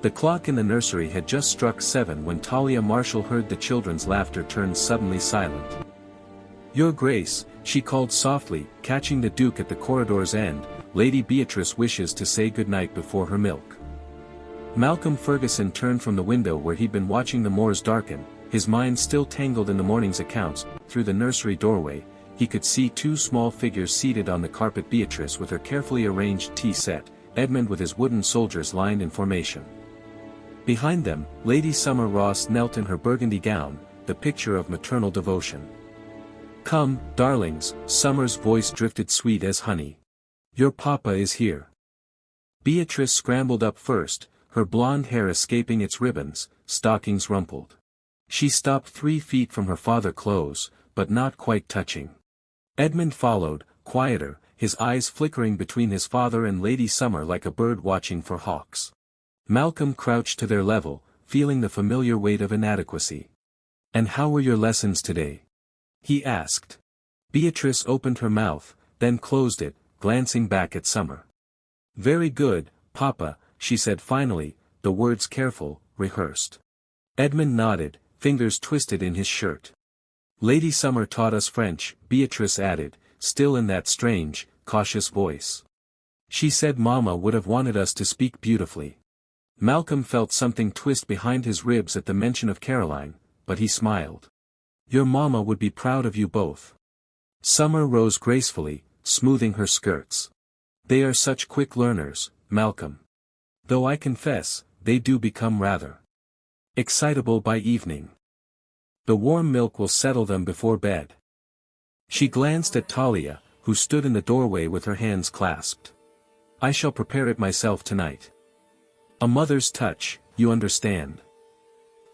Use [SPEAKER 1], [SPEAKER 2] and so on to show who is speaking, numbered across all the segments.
[SPEAKER 1] The clock in the nursery had just struck 7 when Talia Marshall heard the children's laughter turn suddenly silent. "Your Grace," she called softly, catching the Duke at the corridor's end, "Lady Beatrice wishes to say good-night before her milk." Malcolm Ferguson turned from the window where he'd been watching the moors darken, his mind still tangled in the morning's accounts. Through the nursery doorway, he could see 2 small figures seated on the carpet: Beatrice with her carefully arranged tea set, Edmund with his wooden soldiers lined in formation. Behind them, Lady Summer Ross knelt in her burgundy gown, the picture of maternal devotion. "Come, darlings," Summer's voice drifted sweet as honey. "Your papa is here." Beatrice scrambled up first, her blonde hair escaping its ribbons, stockings rumpled. She stopped 3 feet from her father close, but not quite touching. Edmund followed, quieter, his eyes flickering between his father and Lady Summer like a bird watching for hawks. Malcolm crouched to their level, feeling the familiar weight of inadequacy. "And how were your lessons today?" he asked. Beatrice opened her mouth, then closed it, glancing back at Summer. "Very good, Papa," she said finally, the words careful, rehearsed. Edmund nodded, fingers twisted in his shirt. "Lady Summer taught us French," Beatrice added, still in that strange, cautious voice. "She said Mama would have wanted us to speak beautifully." Malcolm felt something twist behind his ribs at the mention of Caroline, but he smiled. "Your Mama would be proud of you both." Summer rose gracefully, smoothing her skirts. "They are such quick learners, Malcolm. Though I confess, they do become rather excitable by evening. The warm milk will settle them before bed." She glanced at Talia, who stood in the doorway with her hands clasped. "I shall prepare it myself tonight. A mother's touch, you understand."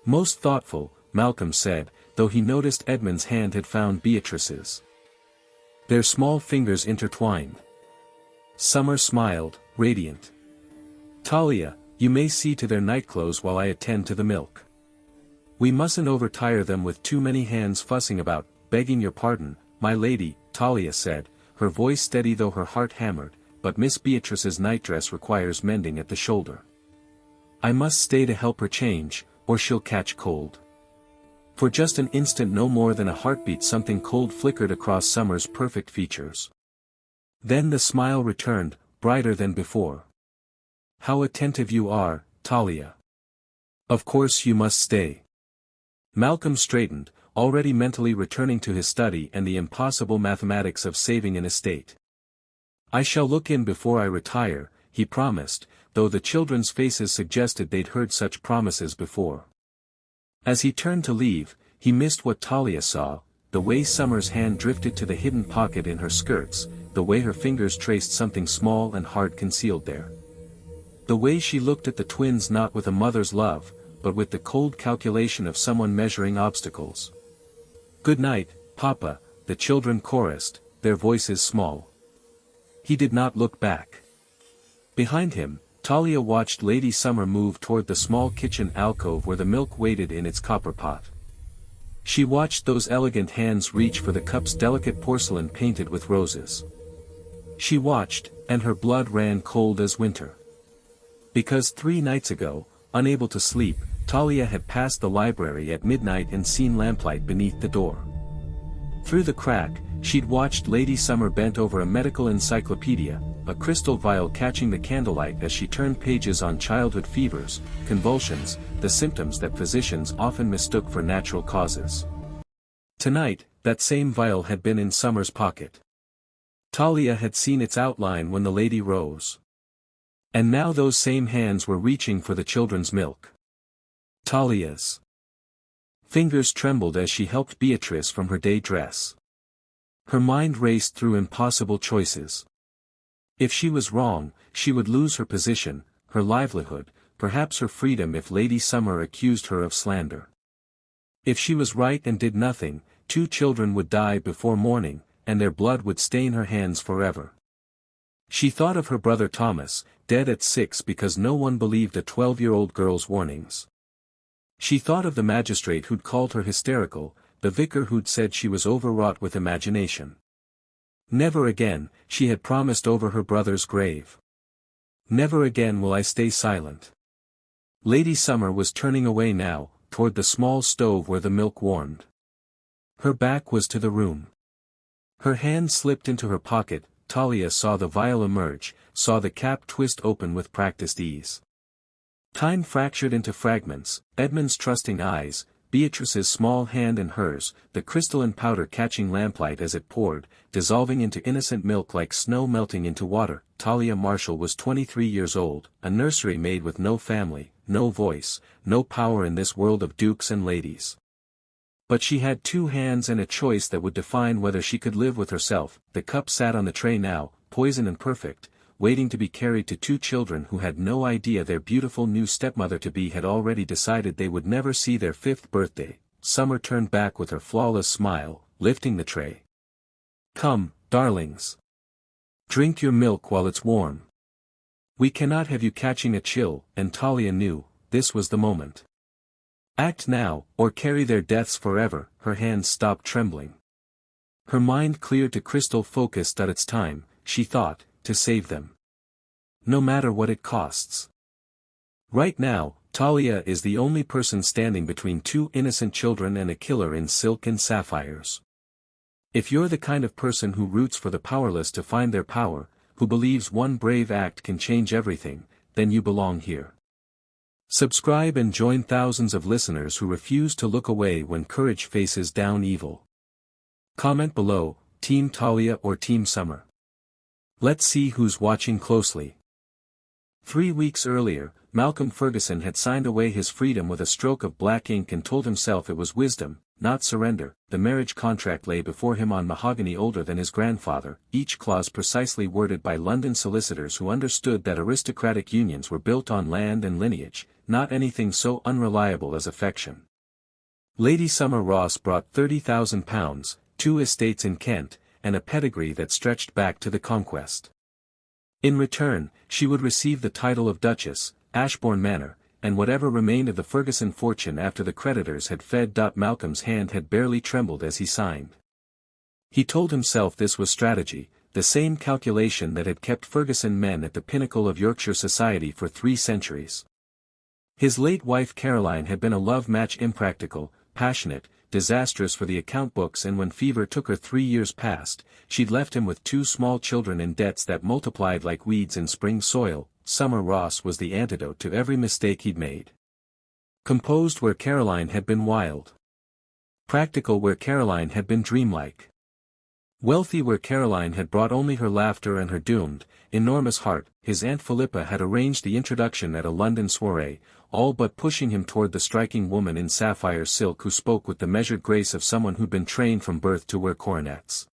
[SPEAKER 1] "Most thoughtful," Malcolm said, though he noticed Edmund's hand had found Beatrice's. Their small fingers intertwined. Summer smiled, radiant. "Talia, you may see to their nightclothes while I attend to the milk. We mustn't overtire them with too many hands fussing about." "Begging your pardon, my lady," Talia said, her voice steady though her heart hammered, "but Miss Beatrice's nightdress requires mending at the shoulder. I must stay to help her change, or she'll catch cold." For just an instant, no more than a heartbeat, something cold flickered across Summer's perfect features. Then the smile returned, brighter than before. "How attentive you are, Talia. Of course you must stay." Malcolm straightened, already mentally returning to his study and the impossible mathematics of saving an estate. "I shall look in before I retire," he promised, though the children's faces suggested they'd heard such promises before. As he turned to leave, he missed what Talia saw, the way Summer's hand drifted to the hidden pocket in her skirts, the way her fingers traced something small and hard concealed there. The way she looked at the twins not with a mother's love, but with the cold calculation of someone measuring obstacles. "Good night, Papa," the children chorused, their voices small. He did not look back. Behind him, Talia watched Lady Summer move toward the small kitchen alcove where the milk waited in its copper pot. She watched those elegant hands reach for the cup's delicate porcelain painted with roses. She watched, and her blood ran cold as winter. Because 3 nights ago, unable to sleep, Talia had passed the library at midnight and seen lamplight beneath the door. Through the crack, she'd watched Lady Summer bent over a medical encyclopedia, a crystal vial catching the candlelight as she turned pages on childhood fevers, convulsions, the symptoms that physicians often mistook for natural causes. Tonight, that same vial had been in Summer's pocket. Talia had seen its outline when the lady rose. And now those same hands were reaching for the children's milk. Talia's fingers trembled as she helped Beatrice from her day dress. Her mind raced through impossible choices. If she was wrong, she would lose her position, her livelihood, perhaps her freedom if Lady Summer accused her of slander. If she was right and did nothing, 2 children would die before morning, and their blood would stain her hands forever. She thought of her brother Thomas, dead at 6 because no one believed a 12-year-old girl's warnings. She thought of the magistrate who'd called her hysterical, the vicar who'd said she was overwrought with imagination. Never again, she had promised over her brother's grave. Never again will I stay silent. Lady Summer was turning away now, toward the small stove where the milk warmed. Her back was to the room. Her hand slipped into her pocket. Talia saw the vial emerge, saw the cap twist open with practiced ease. Time fractured into fragments, Edmund's trusting eyes, Beatrice's small hand in hers, the crystalline powder catching lamplight as it poured, dissolving into innocent milk like snow melting into water. Talia Marshall was 23 years old, a nursery maid with no family, no voice, no power in this world of dukes and ladies. But she had 2 hands and a choice that would define whether she could live with herself. The cup sat on the tray now, poisoned and perfect, waiting to be carried to 2 children who had no idea their beautiful new stepmother-to-be had already decided they would never see their 5th birthday. Summer turned back with her flawless smile, lifting the tray. "Come, darlings. Drink your milk while it's warm. We cannot have you catching a chill," and Talia knew, this was the moment. Act now, or carry their deaths forever. Her hands stopped trembling. Her mind cleared to crystal focused. It's time, she thought, to save them. No matter what it costs. Right now, Talia is the only person standing between 2 innocent children and a killer in silk and sapphires. If you're the kind of person who roots for the powerless to find their power, who believes one brave act can change everything, then you belong here. Subscribe and join thousands of listeners who refuse to look away when courage faces down evil. Comment below, Team Talia or Team Summer. Let's see who's watching closely. 3 weeks earlier, Malcolm Ferguson had signed away his freedom with a stroke of black ink and told himself it was wisdom, not surrender. The marriage contract lay before him on mahogany older than his grandfather, each clause precisely worded by London solicitors who understood that aristocratic unions were built on land and lineage, not anything so unreliable as affection. Lady Summer Ross brought £30,000, 2 estates in Kent, and a pedigree that stretched back to the Conquest. In return, she would receive the title of Duchess, Ashbourne Manor, and whatever remained of the Ferguson fortune after the creditors had fed. Malcolm's hand had barely trembled as he signed. He told himself this was strategy, the same calculation that had kept Ferguson men at the pinnacle of Yorkshire society for 3 centuries. His late wife Caroline had been a love match, impractical, passionate, disastrous for the account books, and when fever took her 3 years past, she'd left him with 2 small children in debts that multiplied like weeds in spring soil. Summer Ross was the antidote to every mistake he'd made. Composed where Caroline had been wild. Practical where Caroline had been dreamlike. Wealthy where Caroline had brought only her laughter and her doomed, enormous heart. His Aunt Philippa had arranged the introduction at a London soiree, all but pushing him toward the striking woman in sapphire silk who spoke with the measured grace of someone who'd been trained from birth to wear coronets.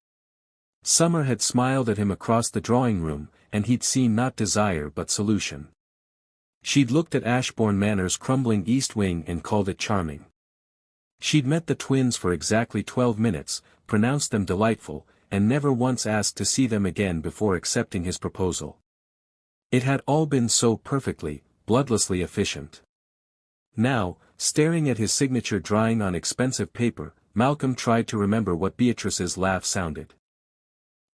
[SPEAKER 1] Summer had smiled at him across the drawing room, and he'd seen not desire but solution. She'd looked at Ashbourne Manor's crumbling east wing and called it charming. She'd met the twins for exactly 12 minutes, pronounced them delightful, and never once asked to see them again before accepting his proposal. It had all been so perfectly, bloodlessly efficient. Now, staring at his signature drying on expensive paper, Malcolm tried to remember what Beatrice's laugh sounded.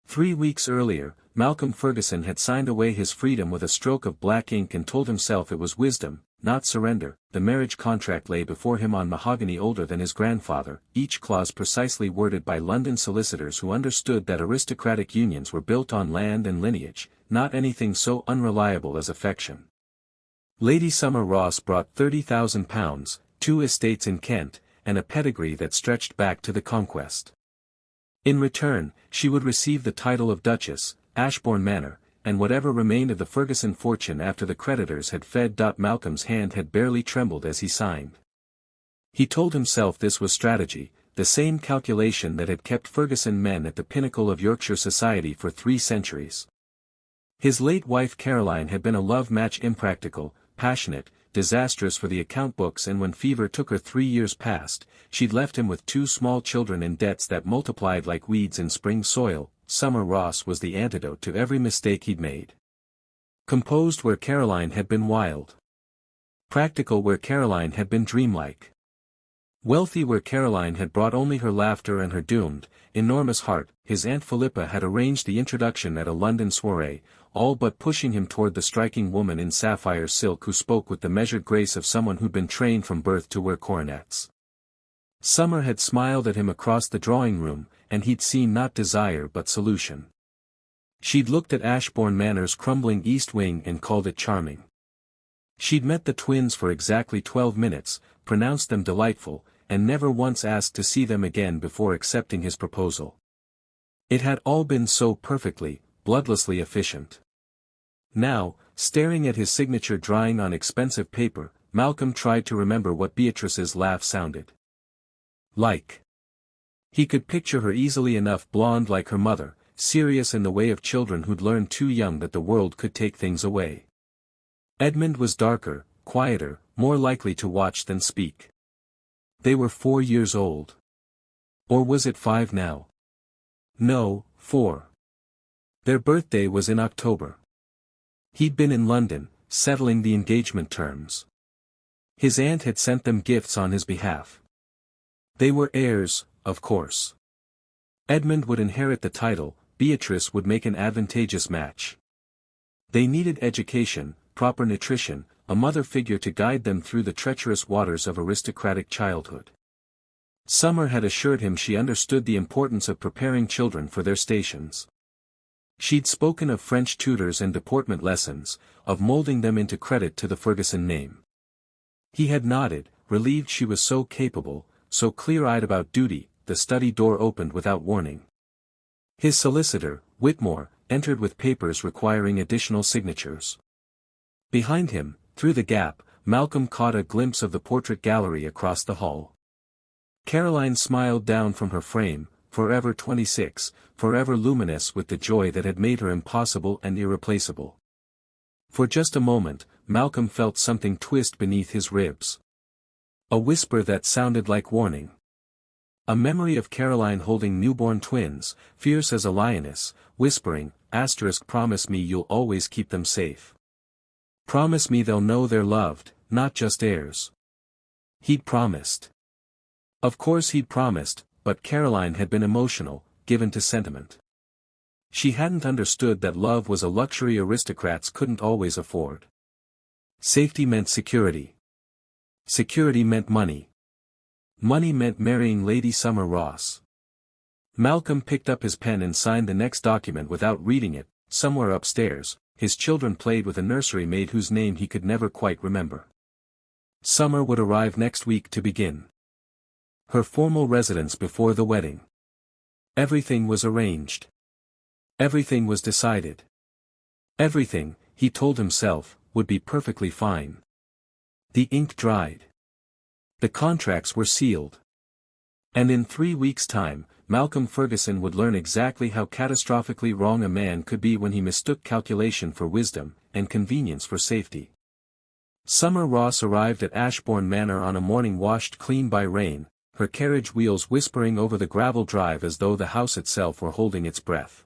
[SPEAKER 1] 3 weeks earlier, Malcolm Ferguson had signed away his freedom with a stroke of black ink and told himself it was wisdom, not surrender. The marriage contract lay before him on mahogany older than his grandfather, each clause precisely worded by London solicitors who understood that aristocratic unions were built on land and lineage, not anything so unreliable as affection. Lady Summer Ross brought £30,000, 2 estates in Kent, and a pedigree that stretched back to the Conquest. In return, she would receive the title of Duchess, Ashbourne Manor, and whatever remained of the Ferguson fortune after the creditors had fed. Malcolm's hand had barely trembled as he signed. He told himself this was strategy, the same calculation that had kept Ferguson men at the pinnacle of Yorkshire society for 3 centuries. His late wife Caroline had been a love match, impractical, passionate, disastrous for the account books, and when fever took her 3 years past, she'd left him with 2 small children in debts that multiplied like weeds in spring soil. Summer Ross was the antidote to every mistake he'd made. Composed where Caroline had been wild. Practical where Caroline had been dreamlike. Wealthy where Caroline had brought only her laughter and her doomed, enormous heart. His Aunt Philippa had arranged the introduction at a London soiree, all but pushing him toward the striking woman in sapphire silk who spoke with the measured grace of someone who'd been trained from birth to wear coronets. Summer had smiled at him across the drawing room, and he'd seen not desire but solution. She'd looked at Ashbourne Manor's crumbling east wing and called it charming. She'd met the twins for exactly 12 minutes, pronounced them delightful, and never once asked to see them again before accepting his proposal. It had all been so perfectly, bloodlessly efficient. Now, staring at his signature drying on expensive paper, Malcolm tried to remember what Beatrice's laugh sounded like. He could picture her easily enough, blonde like her mother, serious in the way of children who'd learned too young that the world could take things away. Edmund was darker, quieter, more likely to watch than speak. They were 4 years old. Or was it 5 now? No, 4. Their birthday was in October. He'd been in London, settling the engagement terms. His aunt had sent them gifts on his behalf. They were heirs, of course. Edmund would inherit the title, Beatrice would make an advantageous match. They needed education, proper nutrition, a mother figure to guide them through the treacherous waters of aristocratic childhood. Summer had assured him she understood the importance of preparing children for their stations. She'd spoken of French tutors and deportment lessons, of molding them into credit to the Ferguson name. He had nodded, relieved she was so capable, so clear-eyed about duty. The study door opened without warning. His solicitor, Whitmore, entered with papers requiring additional signatures. Behind him, through the gap, Malcolm caught a glimpse of the portrait gallery across the hall. Caroline smiled down from her frame, forever 26, forever luminous with the joy that had made her impossible and irreplaceable. For just a moment, Malcolm felt something twist beneath his ribs. A whisper that sounded like warning. A memory of Caroline holding newborn twins, fierce as a lioness, whispering, "Promise me you'll always keep them safe. Promise me they'll know they're loved, not just heirs." He'd promised. Of course he'd promised, but Caroline had been emotional, given to sentiment. She hadn't understood that love was a luxury aristocrats couldn't always afford. Safety meant security. Security meant money. Money meant marrying Lady Summer Ross. Malcolm picked up his pen and signed the next document without reading it. Somewhere upstairs, his children played with a nursery maid whose name he could never quite remember. Summer would arrive next week to begin her formal residence before the wedding. Everything was arranged. Everything was decided. Everything, he told himself, would be perfectly fine. The ink dried. The contracts were sealed. And in 3 weeks' time, Malcolm Ferguson would learn exactly how catastrophically wrong a man could be when he mistook calculation for wisdom, and convenience for safety. Summer Ross arrived at Ashbourne Manor on a morning washed clean by rain, her carriage wheels whispering over the gravel drive as though the house itself were holding its breath.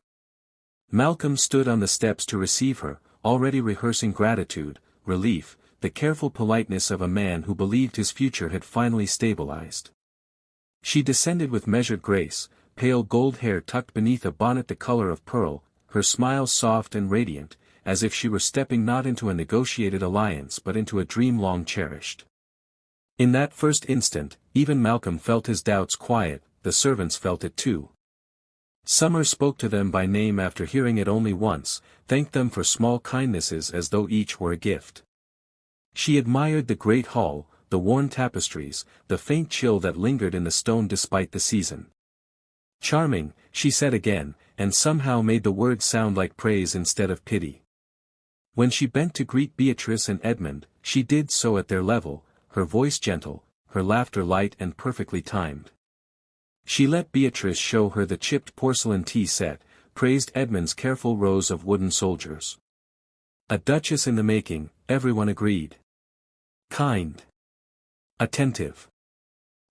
[SPEAKER 1] Malcolm stood on the steps to receive her, already rehearsing gratitude, relief, the careful politeness of a man who believed his future had finally stabilized. She descended with measured grace, pale gold hair tucked beneath a bonnet the color of pearl, her smile soft and radiant, as if she were stepping not into a negotiated alliance but into a dream long cherished. In that first instant, even Malcolm felt his doubts quiet, the servants felt it too. Summer spoke to them by name after hearing it only once, thanked them for small kindnesses as though each were a gift. She admired the great hall, the worn tapestries, the faint chill that lingered in the stone despite the season. "Charming," she said again, and somehow made the words sound like praise instead of pity. When she bent to greet Beatrice and Edmund, she did so at their level, her voice gentle, her laughter light and perfectly timed. She let Beatrice show her the chipped porcelain tea set, praised Edmund's careful rows of wooden soldiers. A duchess in the making, everyone agreed. Kind. Attentive.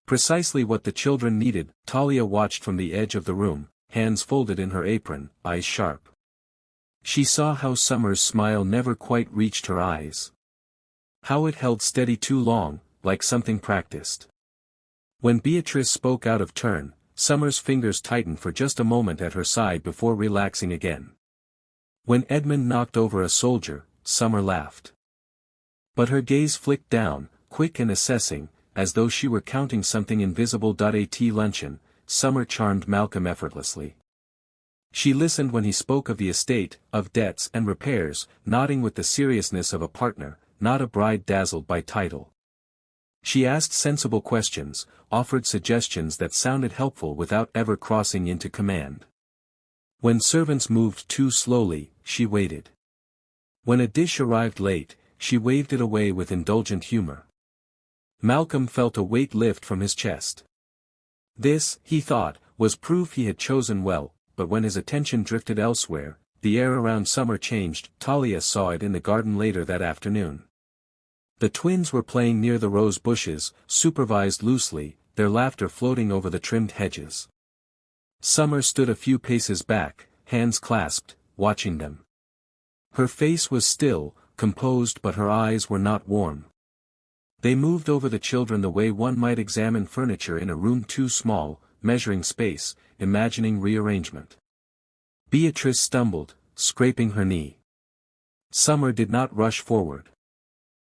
[SPEAKER 1] Precisely what the children needed. Talia watched from the edge of the room, hands folded in her apron, eyes sharp. She saw how Summer's smile never quite reached her eyes. How it held steady too long, like something practiced. When Beatrice spoke out of turn, Summer's fingers tightened for just a moment at her side before relaxing again. When Edmund knocked over a soldier, Summer laughed. But her gaze flicked down, quick and assessing, as though she were counting something invisible. At luncheon, Summer charmed Malcolm effortlessly. She listened when he spoke of the estate, of debts and repairs, nodding with the seriousness of a partner, not a bride dazzled by title. She asked sensible questions, offered suggestions that sounded helpful without ever crossing into command. When servants moved too slowly, she waited. When a dish arrived late, she waved it away with indulgent humor. Malcolm felt a weight lift from his chest. This, he thought, was proof he had chosen well, but when his attention drifted elsewhere, the air around Summer changed. Talia saw it in the garden later that afternoon. The twins were playing near the rose bushes, supervised loosely, their laughter floating over the trimmed hedges. Summer stood a few paces back, hands clasped, watching them. Her face was still, composed, but her eyes were not warm. They moved over the children the way one might examine furniture in a room too small, measuring space, imagining rearrangement. Beatrice stumbled, scraping her knee. Summer did not rush forward.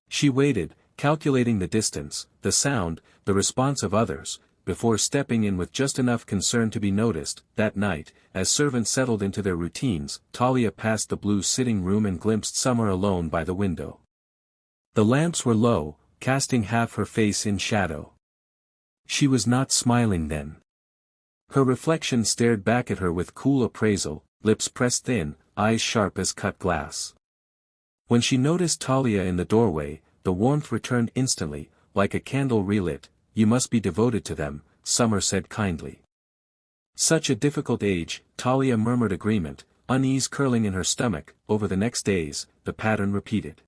[SPEAKER 1] She waited, calculating the distance, the sound, the response of others, before stepping in with just enough concern to be noticed. That night, as servants settled into their routines, Talia passed the blue sitting room and glimpsed Summer alone by the window. The lamps were low, casting half her face in shadow. She was not smiling then. Her reflection stared back at her with cool appraisal, lips pressed thin, eyes sharp as cut glass. When she noticed Talia in the doorway, the warmth returned instantly, like a candle relit. "You must be devoted to them," Summer said kindly. "Such a difficult age," Talia murmured agreement, unease curling in her stomach. Over the next days, the pattern repeated.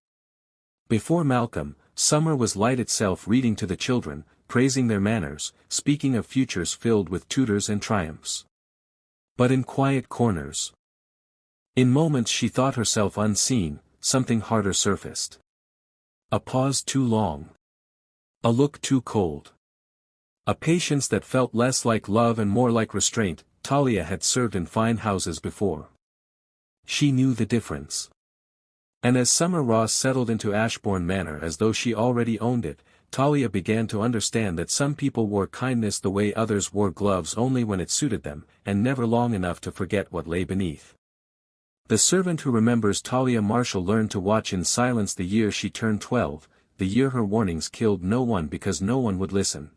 [SPEAKER 1] Before Malcolm, Summer was light itself, reading to the children, praising their manners, speaking of futures filled with tutors and triumphs. But in quiet corners, in moments she thought herself unseen, something harder surfaced. A pause too long. A look too cold. A patience that felt less like love and more like restraint. Talia had served in fine houses before. She knew the difference. And as Summer Ross settled into Ashbourne Manor as though she already owned it, Talia began to understand that some people wore kindness the way others wore gloves, only when it suited them, and never long enough to forget what lay beneath. The servant who remembers Talia Marshall learned to watch in silence the year she turned 12, the year her warnings killed no one because no one would listen.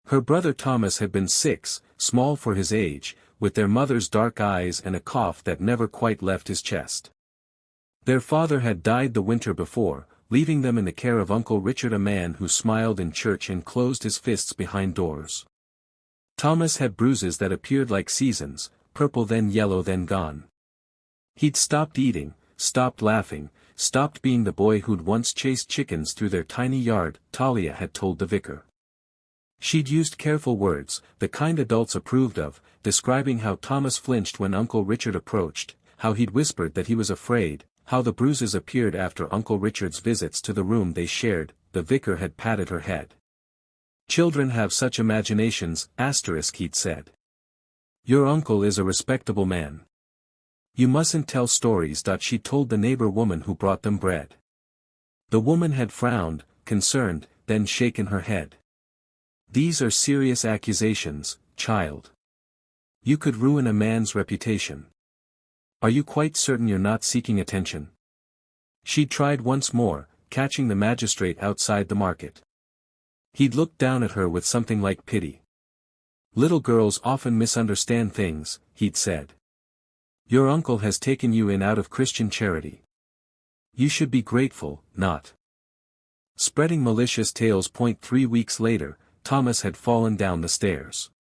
[SPEAKER 1] Her brother Thomas had been 6, small for his age, with their mother's dark eyes and a cough that never quite left his chest. Their father had died the winter before, leaving them in the care of Uncle Richard, a man who smiled in church and closed his fists behind doors. Thomas had bruises that appeared like seasons, purple then yellow then gone. He'd stopped eating, stopped laughing, stopped being the boy who'd once chased chickens through their tiny yard, Talia had told the vicar. She'd used careful words, the kind adults approved of, describing how Thomas flinched when Uncle Richard approached, how he'd whispered that he was afraid, how the bruises appeared after Uncle Richard's visits to the room they shared. The vicar had patted her head. "Children have such imaginations, he'd said. "Your uncle is a respectable man. You mustn't tell stories." She told the neighbor woman who brought them bread. The woman had frowned, concerned, then shaken her head. "These are serious accusations, child. You could ruin a man's reputation. Are you quite certain you're not seeking attention?" She tried once more, catching the magistrate outside the market. He'd looked down at her with something like pity. "Little girls often misunderstand things," he'd said. "Your uncle has taken you in out of Christian charity. You should be grateful, not spreading malicious tales." 3 weeks later, Thomas had fallen down the stairs.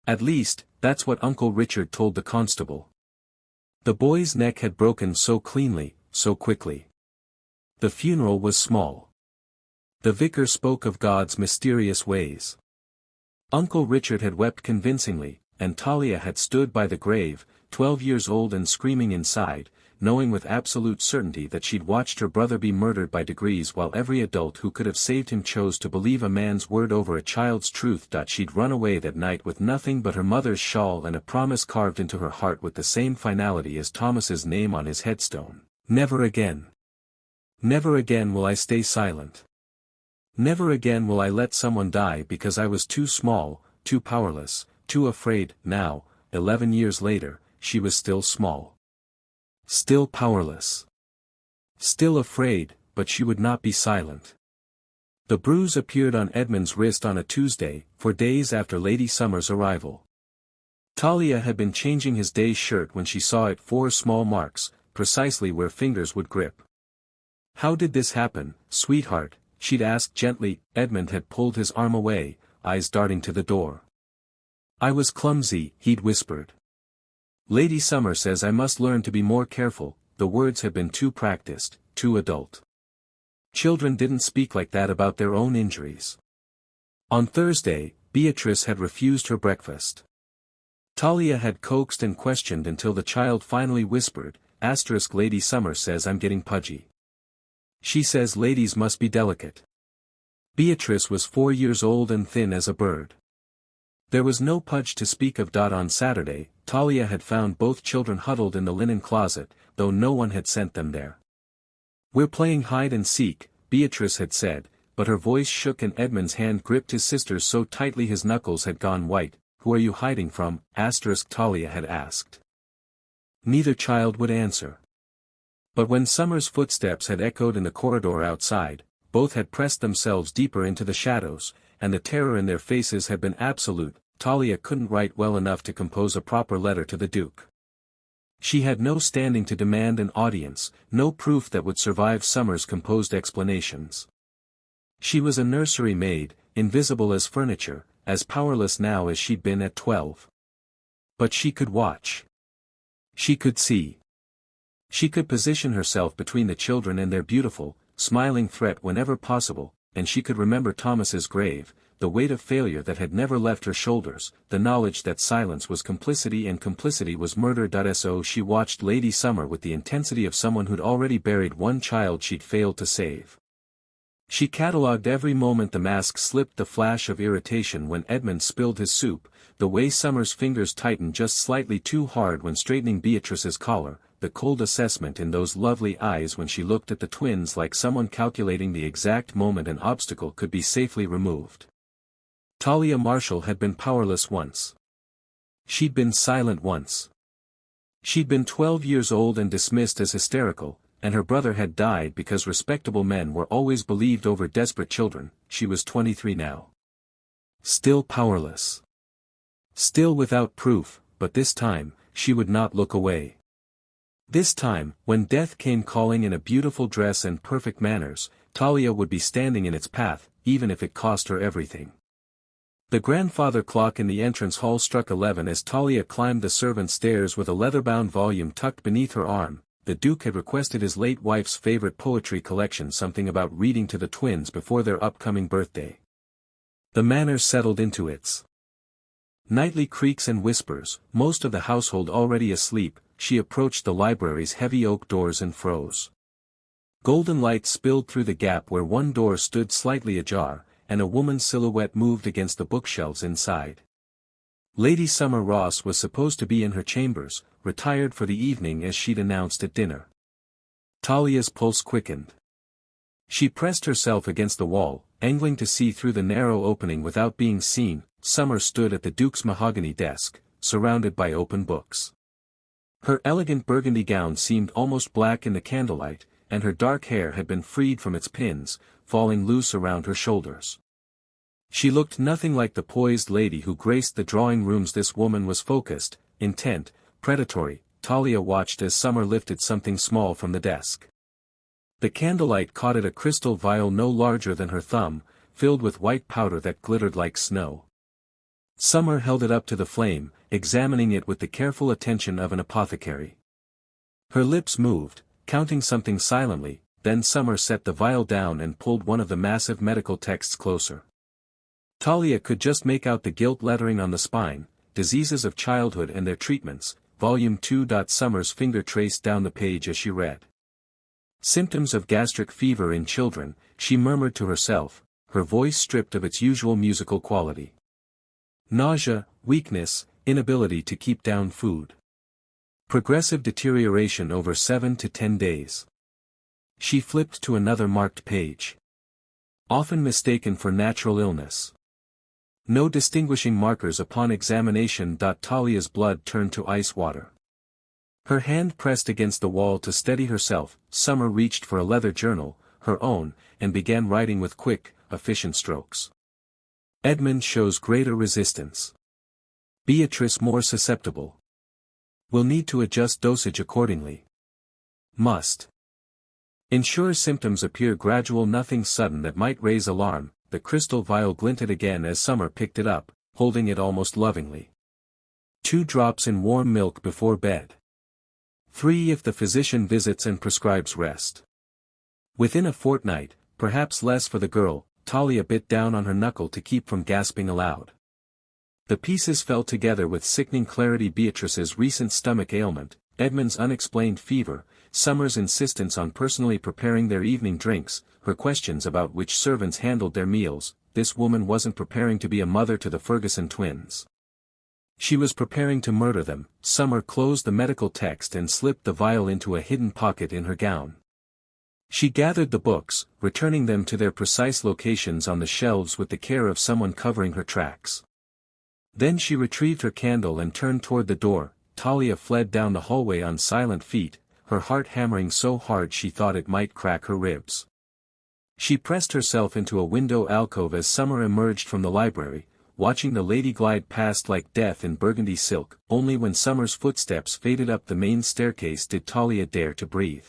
[SPEAKER 1] At least, that's what Uncle Richard told the constable. The boy's neck had broken so cleanly, so quickly. The funeral was small. The vicar spoke of God's mysterious ways. Uncle Richard had wept convincingly, and Talia had stood by the grave, 12 years old and screaming inside, knowing with absolute certainty that she'd watched her brother be murdered by degrees while every adult who could have saved him chose to believe a man's word over a child's truth. She'd run away that night with nothing but her mother's shawl and a promise carved into her heart with the same finality as Thomas's name on his headstone: never again. Never again will I stay silent. Never again will I let someone die because I was too small, too powerless, too afraid. Now, 11 years later, she was still small. Still powerless. Still afraid, but she would not be silent. The bruise appeared on Edmund's wrist on a Tuesday, 4 days after Lady Summer's arrival. Talia had been changing his day's shirt when she saw it: 4 small marks, precisely where fingers would grip. "How did this happen, sweetheart?" she'd asked gently. Edmund had pulled his arm away, eyes darting to the door. "I was clumsy," he'd whispered. "Lady Summer says I must learn to be more careful." The words had been too practiced, too adult. Children didn't speak like that about their own injuries. On Thursday, Beatrice had refused her breakfast. Talia had coaxed and questioned until the child finally whispered, "Lady Summer says I'm getting pudgy. She says ladies must be delicate." Beatrice was 4 years old and thin as a bird. There was no pudge to speak of. On Saturday, Talia had found both children huddled in the linen closet, though no one had sent them there. "We're playing hide and seek," Beatrice had said, but her voice shook and Edmund's hand gripped his sister's so tightly his knuckles had gone white. "Who are you hiding from?" Talia had asked. Neither child would answer. But when Summer's footsteps had echoed in the corridor outside, both had pressed themselves deeper into the shadows, and the terror in their faces had been absolute. Talia couldn't write well enough to compose a proper letter to the Duke. She had no standing to demand an audience, no proof that would survive Summer's composed explanations. She was a nursery maid, invisible as furniture, as powerless now as she'd been at 12. But she could watch. She could see. She could position herself between the children and their beautiful, smiling threat whenever possible, and she could remember Thomas's grave, the weight of failure that had never left her shoulders, the knowledge that silence was complicity and complicity was murder. So she watched Lady Summer with the intensity of someone who'd already buried one child she'd failed to save. She catalogued every moment the mask slipped, the flash of irritation when Edmund spilled his soup, the way Summer's fingers tightened just slightly too hard when straightening Beatrice's collar, the cold assessment in those lovely eyes when she looked at the twins like someone calculating the exact moment an obstacle could be safely removed. Talia Marshall had been powerless once. She'd been silent once. She'd been 12 years old and dismissed as hysterical, and her brother had died because respectable men were always believed over desperate children. She was 23 now. Still powerless. Still without proof, but this time, she would not look away. This time, when death came calling in a beautiful dress and perfect manners, Talia would be standing in its path, even if it cost her everything. The grandfather clock in the entrance hall struck 11 as Talia climbed the servants' stairs with a leather-bound volume tucked beneath her arm. The Duke had requested his late wife's favorite poetry collection, something about reading to the twins before their upcoming birthday. The manor settled into its nightly creaks and whispers, most of the household already asleep. She approached the library's heavy oak doors and froze. Golden light spilled through the gap where one door stood slightly ajar, and a woman's silhouette moved against the bookshelves inside. Lady Summer Ross was supposed to be in her chambers, retired for the evening as she'd announced at dinner. Talia's pulse quickened. She pressed herself against the wall, angling to see through the narrow opening without being seen. Summer stood at the Duke's mahogany desk, surrounded by open books. Her elegant burgundy gown seemed almost black in the candlelight, and her dark hair had been freed from its pins, falling loose around her shoulders. She looked nothing like the poised lady who graced the drawing rooms. This woman was focused, intent, predatory. Talia watched as Summer lifted something small from the desk. The candlelight caught at a crystal vial no larger than her thumb, filled with white powder that glittered like snow. Summer held it up to the flame, examining it with the careful attention of an apothecary. Her lips moved, counting something silently, then Summer set the vial down and pulled one of the massive medical texts closer. Talia could just make out the gilt lettering on the spine: diseases of childhood and their treatments, Volume 2. Summer's finger traced down the page as she read. Symptoms of gastric fever in children, she murmured to herself, her voice stripped of its usual musical quality. Nausea, weakness, inability to keep down food. Progressive deterioration over 7 to 10 days. She flipped to another marked page. Often mistaken for natural illness. No distinguishing markers upon examination. Talia's blood turned to ice water. Her hand pressed against the wall to steady herself. Summer reached for a leather journal, her own, and began writing with quick, efficient strokes. Edmund shows greater resistance. Beatrice more susceptible. Will need to adjust dosage accordingly. Must. Ensure symptoms appear gradual, nothing sudden that might raise alarm. The crystal vial glinted again as Summer picked it up, holding it almost lovingly. 2 drops in warm milk before bed. 3 if the physician visits and prescribes rest. Within a fortnight, perhaps less for the girl. Talia bit down on her knuckle to keep from gasping aloud. The pieces fell together with sickening clarity. Beatrice's recent stomach ailment, Edmund's unexplained fever, Summer's insistence on personally preparing their evening drinks, her questions about which servants handled their meals. This woman wasn't preparing to be a mother to the Ferguson twins. She was preparing to murder them. Summer closed the medical text and slipped the vial into a hidden pocket in her gown. She gathered the books, returning them to their precise locations on the shelves with the care of someone covering her tracks. Then she retrieved her candle and turned toward the door. Talia fled down the hallway on silent feet, her heart hammering so hard she thought it might crack her ribs. She pressed herself into a window alcove as Summer emerged from the library, watching the lady glide past like death in burgundy silk. Only when Summer's footsteps faded up the main staircase did Talia dare to breathe.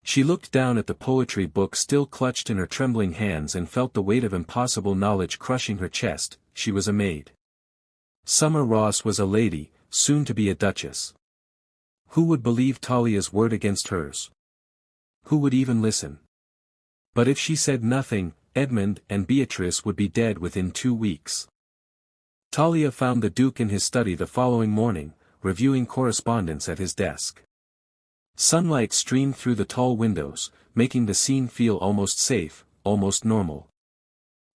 [SPEAKER 1] She looked down at the poetry book still clutched in her trembling hands and felt the weight of impossible knowledge crushing her chest. She was a maid. Summer Ross was a lady, soon to be a duchess. Who would believe Talia's word against hers? Who would even listen? But if she said nothing, Edmund and Beatrice would be dead within 2 weeks. Talia found the Duke in his study the following morning, reviewing correspondence at his desk. Sunlight streamed through the tall windows, making the scene feel almost safe, almost normal.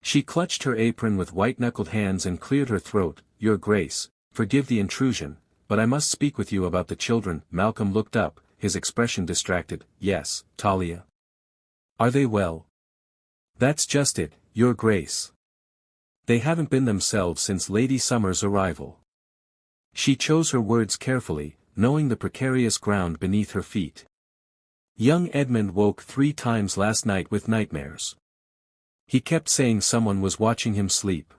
[SPEAKER 1] She clutched her apron with white-knuckled hands and cleared her throat. Your Grace, forgive the intrusion, but I must speak with you about the children. Malcolm looked up, his expression distracted. Yes, Talia. Are they well? That's just it, Your Grace. They haven't been themselves since Lady Summer's arrival. She chose her words carefully, knowing the precarious ground beneath her feet. Young Edmund woke 3 times last night with nightmares. He kept saying someone was watching him sleep.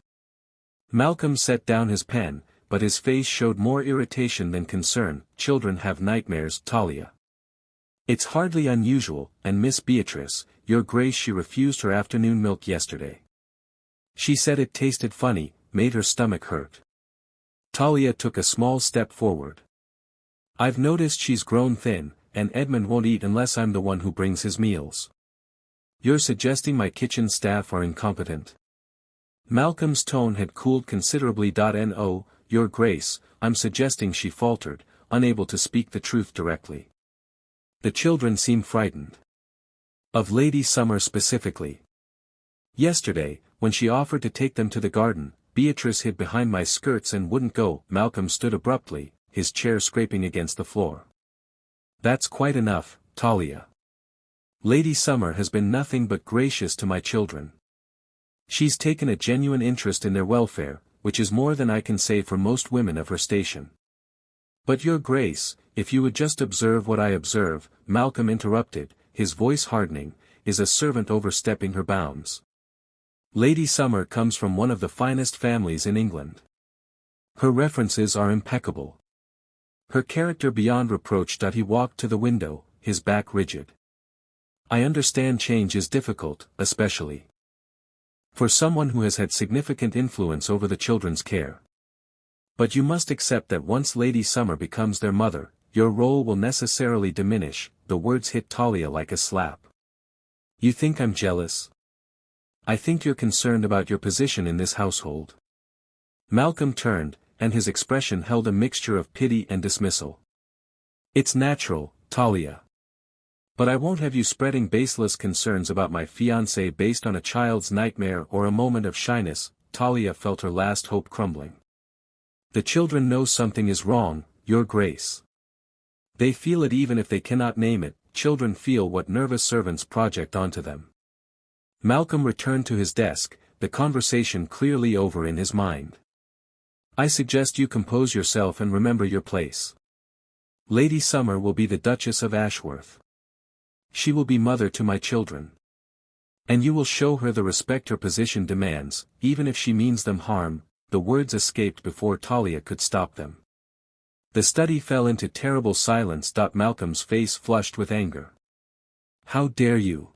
[SPEAKER 1] Malcolm set down his pen, but his face showed more irritation than concern. Children have nightmares, Talia. It's hardly unusual, and Miss Beatrice, Your Grace, she refused her afternoon milk yesterday. She said it tasted funny, made her stomach hurt. Talia took a small step forward. I've noticed she's grown thin, and Edmund won't eat unless I'm the one who brings his meals. You're suggesting my kitchen staff are incompetent? Malcolm's tone had cooled considerably. No, Your Grace, I'm suggesting, she faltered, unable to speak the truth directly. The children seem frightened. Of Lady Summer specifically. Yesterday, when she offered to take them to the garden, Beatrice hid behind my skirts and wouldn't go. Malcolm stood abruptly, his chair scraping against the floor. That's quite enough, Talia. Lady Summer has been nothing but gracious to my children. She's taken a genuine interest in their welfare, which is more than I can say for most women of her station. But Your Grace, if you would just observe what I observe, Malcolm interrupted, his voice hardening, is a servant overstepping her bounds. Lady Summer comes from one of the finest families in England. Her references are impeccable. Her character beyond reproach. He walked to the window, his back rigid. I understand change is difficult, especially for someone who has had significant influence over the children's care. But you must accept that once Lady Summer becomes their mother, your role will necessarily diminish. The words hit Talia like a slap. You think I'm jealous? I think you're concerned about your position in this household. Malcolm turned, and his expression held a mixture of pity and dismissal. "It's natural, Talia. But I won't have you spreading baseless concerns about my fiancé based on a child's nightmare or a moment of shyness." Talia felt her last hope crumbling. "The children know something is wrong, Your Grace. They feel it even if they cannot name it. Children feel what nervous servants project onto them." Malcolm returned to his desk, the conversation clearly over in his mind. "I suggest you compose yourself and remember your place. Lady Summer will be the Duchess of Ashworth. She will be mother to my children. And you will show her the respect her position demands, even if she means them harm." The words escaped before Talia could stop them. The study fell into terrible silence. Malcolm's face flushed with anger. "How dare you?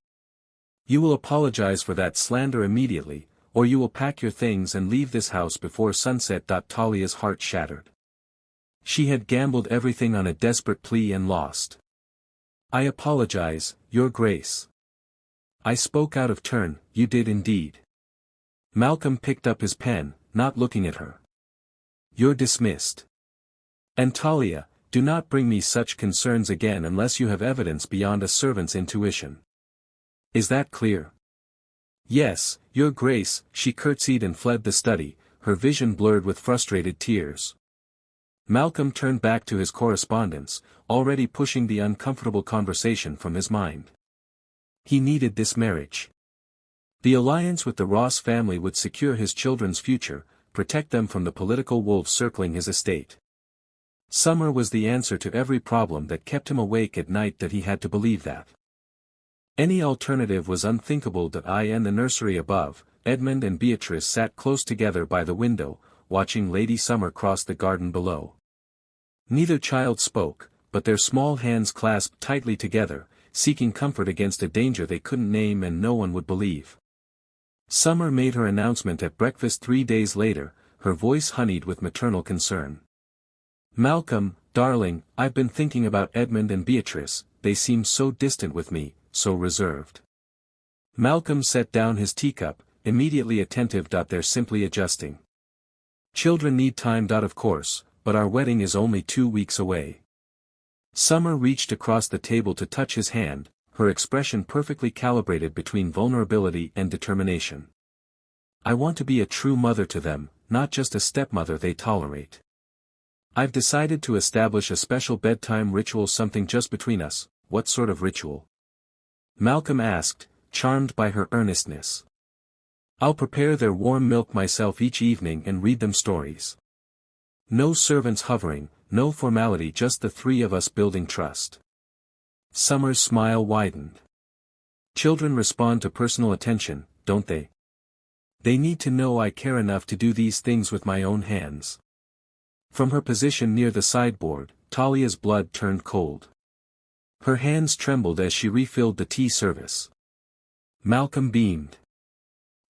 [SPEAKER 1] You will apologize for that slander immediately, or you will pack your things and leave this house before sunset." Talia's heart shattered. She had gambled everything on a desperate plea and lost. "I apologize, Your Grace. I spoke out of turn." "You did indeed." Malcolm picked up his pen, not looking at her. "You're dismissed. And Talia, do not bring me such concerns again unless you have evidence beyond a servant's intuition. Is that clear?" "Yes, Your Grace." She curtsied and fled the study, her vision blurred with frustrated tears. Malcolm turned back to his correspondence, already pushing the uncomfortable conversation from his mind. He needed this marriage. The alliance with the Ross family would secure his children's future, protect them from the political wolves circling his estate. Summer was the answer to every problem that kept him awake at night. That he had to believe that. Any alternative was unthinkable. In the nursery above, Edmund and Beatrice sat close together by the window, watching Lady Summer cross the garden below. Neither child spoke, but their small hands clasped tightly together, seeking comfort against a danger they couldn't name and no one would believe. Summer made her announcement at breakfast 3 days later, her voice honeyed with maternal concern. "Malcolm, darling, I've been thinking about Edmund and Beatrice. They seem so distant with me, so reserved." Malcolm set down his teacup, immediately attentive. "They're simply adjusting. Children need time. Of course, but our wedding is only 2 weeks away." Summer reached across the table to touch his hand, her expression perfectly calibrated between vulnerability and determination. "I want to be a true mother to them, not just a stepmother they tolerate. I've decided to establish a special bedtime ritual, something just between us." "What sort of ritual?" Malcolm asked, charmed by her earnestness. "I'll prepare their warm milk myself each evening and read them stories. No servants hovering, no formality, just the 3 of us building trust." Summer's smile widened. "Children respond to personal attention, don't they? They need to know I care enough to do these things with my own hands." From her position near the sideboard, Talia's blood turned cold. Her hands trembled as she refilled the tea service. Malcolm beamed.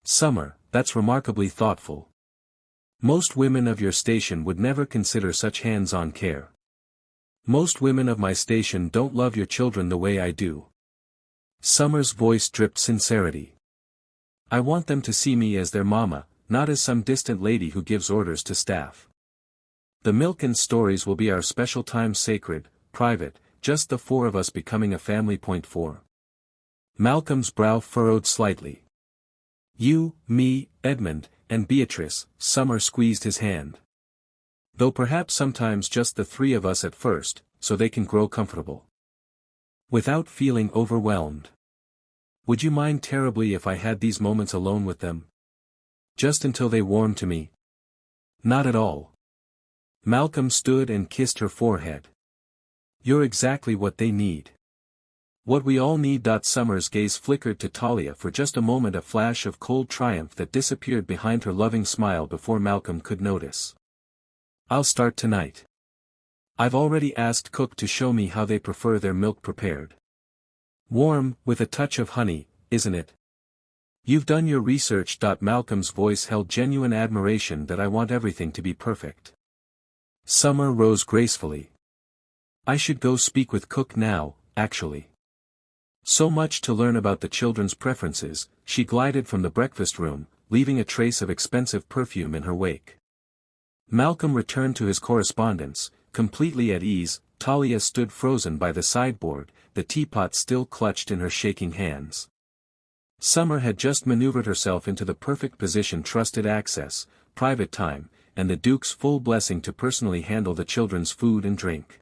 [SPEAKER 1] "Summer, that's remarkably thoughtful. Most women of your station would never consider such hands-on care. Most women of my station don't love your children the way I do." Summer's voice dripped sincerity. "I want them to see me as their mama, not as some distant lady who gives orders to staff. The milk and stories will be our special time, sacred, private, just the 4 of us becoming a family. Point 4. Malcolm's brow furrowed slightly. "You, me, Edmund, and Beatrice." Summer squeezed his hand. "Though perhaps sometimes just the 3 of us at first, so they can grow comfortable. Without feeling overwhelmed. Would you mind terribly if I had these moments alone with them? Just until they warm to me?" "Not at all." Malcolm stood and kissed her forehead. "You're exactly what they need. What we all need." Summer's gaze flickered to Talia for just a moment, a flash of cold triumph that disappeared behind her loving smile before Malcolm could notice. "I'll start tonight. I've already asked cook to show me how they prefer their milk prepared. Warm, with a touch of honey, isn't it? You've done your research." Malcolm's voice held genuine admiration. "I want everything to be perfect." Summer rose gracefully. "I should go speak with cook now, actually. So much to learn about the children's preferences." She glided from the breakfast room, leaving a trace of expensive perfume in her wake. Malcolm returned to his correspondence, completely at ease. Talia stood frozen by the sideboard, the teapot still clutched in her shaking hands. Summer had just maneuvered herself into the perfect position, trusted access, private time, and the Duke's full blessing to personally handle the children's food and drink.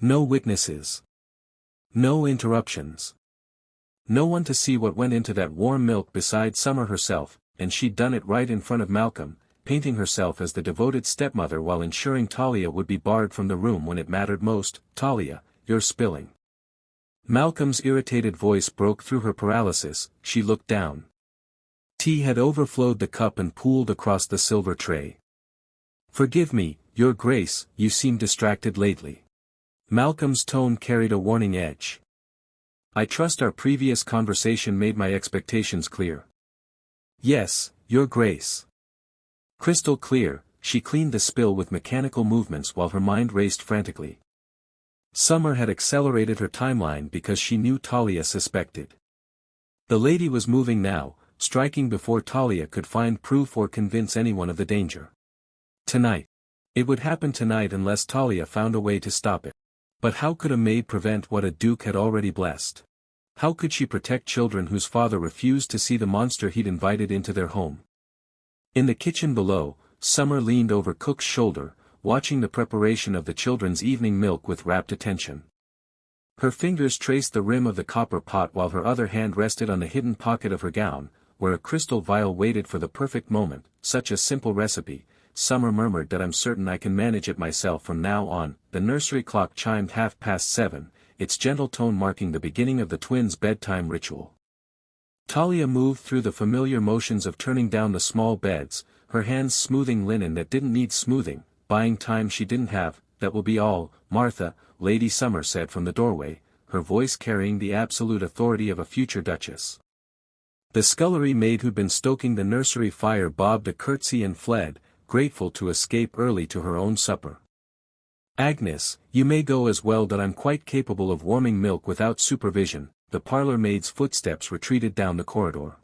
[SPEAKER 1] No witnesses. No interruptions. No one to see what went into that warm milk besides Summer herself, and she'd done it right in front of Malcolm, painting herself as the devoted stepmother while ensuring Talia would be barred from the room when it mattered most. "Talia, you're spilling." Malcolm's irritated voice broke through her paralysis. She looked down. Tea had overflowed the cup and pooled across the silver tray. "Forgive me, Your Grace, you seem distracted lately." Malcolm's tone carried a warning edge. "I trust our previous conversation made my expectations clear." "Yes, Your Grace." Crystal clear, she cleaned the spill with mechanical movements while her mind raced frantically. Summer had accelerated her timeline because she knew Talia suspected. The lady was moving now, striking before Talia could find proof or convince anyone of the danger. Tonight. It would happen tonight unless Talia found a way to stop it. But how could a maid prevent what a duke had already blessed? How could she protect children whose father refused to see the monster he'd invited into their home? In the kitchen below, Summer leaned over Cook's shoulder, watching the preparation of the children's evening milk with rapt attention. Her fingers traced the rim of the copper pot while her other hand rested on the hidden pocket of her gown, where a crystal vial waited for the perfect moment. "Such a simple recipe," Summer murmured, "that I'm certain I can manage it myself from now on." The nursery clock chimed 7:30, its gentle tone marking the beginning of the twins' bedtime ritual. Talia moved through the familiar motions of turning down the small beds, her hands smoothing linen that didn't need smoothing, buying time she didn't have. "That will be all, Martha," Lady Summer said from the doorway, her voice carrying the absolute authority of a future duchess. The scullery maid who'd been stoking the nursery fire bobbed a curtsy and fled, grateful to escape early to her own supper. "Agnes, you may go as well, that I'm quite capable of warming milk without supervision." The parlour maid's footsteps retreated down the corridor.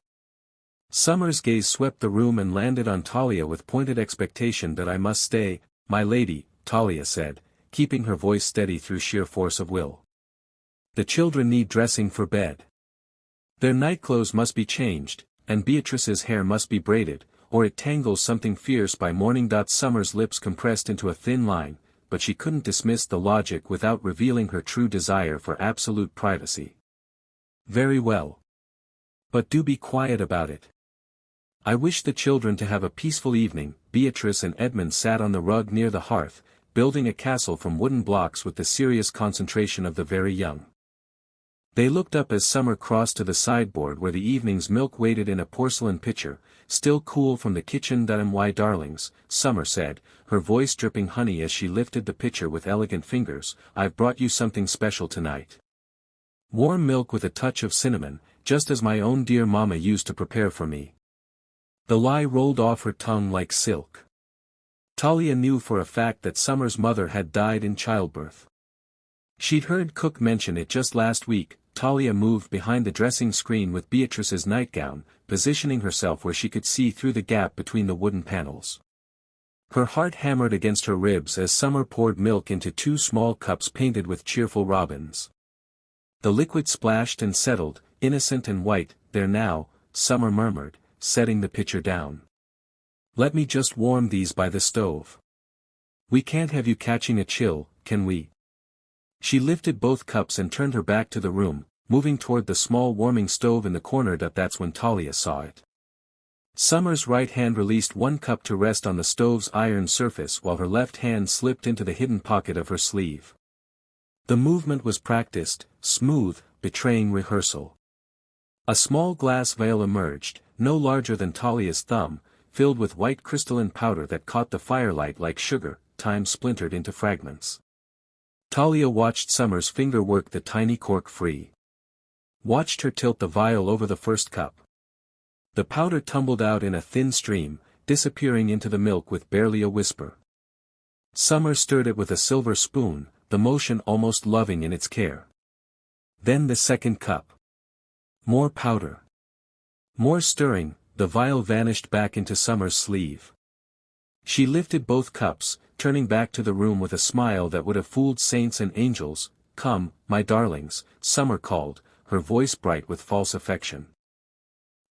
[SPEAKER 1] Summer's gaze swept the room and landed on Talia with pointed expectation. "That I must stay, my lady," Talia said, keeping her voice steady through sheer force of will. "The children need dressing for bed. Their nightclothes must be changed, and Beatrice's hair must be braided, or it tangles something fierce by morning." Summer's lips compressed into a thin line, but she couldn't dismiss the logic without revealing her true desire for absolute privacy. "Very well. But do be quiet about it. I wish the children to have a peaceful evening." Beatrice and Edmund sat on the rug near the hearth, building a castle from wooden blocks with the serious concentration of the very young. They looked up as Summer crossed to the sideboard where the evening's milk waited in a porcelain pitcher, still cool from the kitchen. "My darlings," Summer said, her voice dripping honey as she lifted the pitcher with elegant fingers, "I've brought you something special tonight. Warm milk with a touch of cinnamon, just as my own dear Mama used to prepare for me." The lie rolled off her tongue like silk. Talia knew for a fact that Summer's mother had died in childbirth. She'd heard Cook mention it just last week. Talia moved behind the dressing screen with Beatrice's nightgown, positioning herself where she could see through the gap between the wooden panels. Her heart hammered against her ribs as Summer poured milk into 2 small cups painted with cheerful robins. The liquid splashed and settled, innocent and white. "There now," Summer murmured, setting the pitcher down. "Let me just warm these by the stove. We can't have you catching a chill, can we?" She lifted both cups and turned her back to the room, moving toward the small warming stove in the corner. That's when Talia saw it. Summer's right hand released 1 cup to rest on the stove's iron surface while her left hand slipped into the hidden pocket of her sleeve. The movement was practiced, smooth, betraying rehearsal. A small glass vial emerged, no larger than Talia's thumb, filled with white crystalline powder that caught the firelight like sugar. Time splintered into fragments. Talia watched Summer's finger work the tiny cork free. Watched her tilt the vial over the first cup. The powder tumbled out in a thin stream, disappearing into the milk with barely a whisper. Summer stirred it with a silver spoon, the motion almost loving in its care. Then the second cup. More powder. More stirring, the vial vanished back into Summer's sleeve. She lifted both cups, turning back to the room with a smile that would have fooled saints and angels. "Come, my darlings," Summer called, her voice bright with false affection.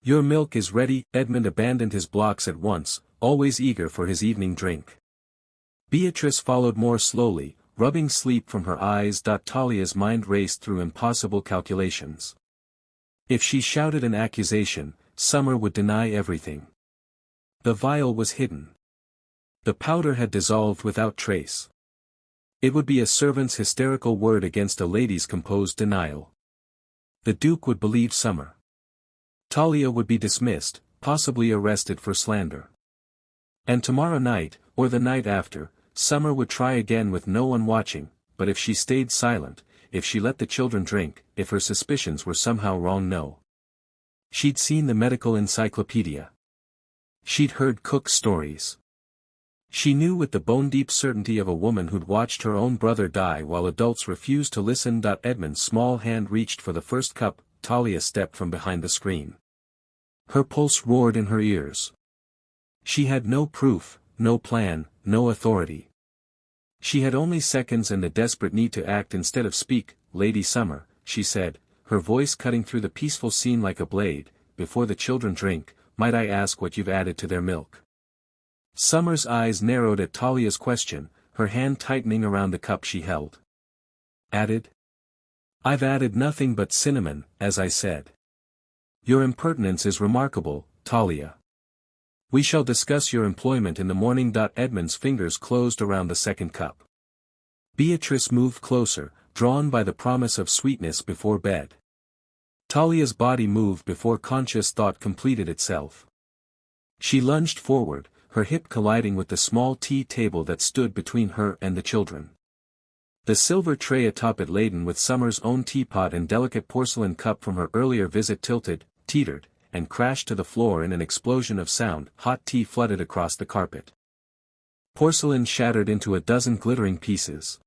[SPEAKER 1] "Your milk is ready." Edmund abandoned his blocks at once, always eager for his evening drink. Beatrice followed more slowly, rubbing sleep from her eyes. Talia's mind raced through impossible calculations. If she shouted an accusation, Summer would deny everything. The vial was hidden. The powder had dissolved without trace. It would be a servant's hysterical word against a lady's composed denial. The Duke would believe Summer. Talia would be dismissed, possibly arrested for slander. And tomorrow night, or the night after, Summer would try again with no one watching. But if she stayed silent, if she let the children drink, if her suspicions were somehow wrong, she'd seen the medical encyclopedia. She'd heard Cook's stories. She knew with the bone-deep certainty of a woman who'd watched her own brother die while adults refused to listen. Edmund's small hand reached for the first cup. Talia stepped from behind the screen. Her pulse roared in her ears. She had no proof, no plan, no authority. She had only seconds and the desperate need to act instead of speak. "Lady Summer," she said, her voice cutting through the peaceful scene like a blade, "before the children drink, might I ask what you've added to their milk?" Summer's eyes narrowed at Talia's question, her hand tightening around the cup she held. "Added? I've added nothing but cinnamon, as I said." "Your impertinence is remarkable, Talia. We shall discuss your employment in the morning." Edmund's fingers closed around the second cup. Beatrice moved closer, drawn by the promise of sweetness before bed. Talia's body moved before conscious thought completed itself. She lunged forward, her hip colliding with the small tea table that stood between her and the children. The silver tray atop it laden with Summer's own teapot and delicate porcelain cup from her earlier visit tilted, teetered, and crashed to the floor in an explosion of sound. Hot tea flooded across the carpet. Porcelain shattered into a dozen glittering pieces.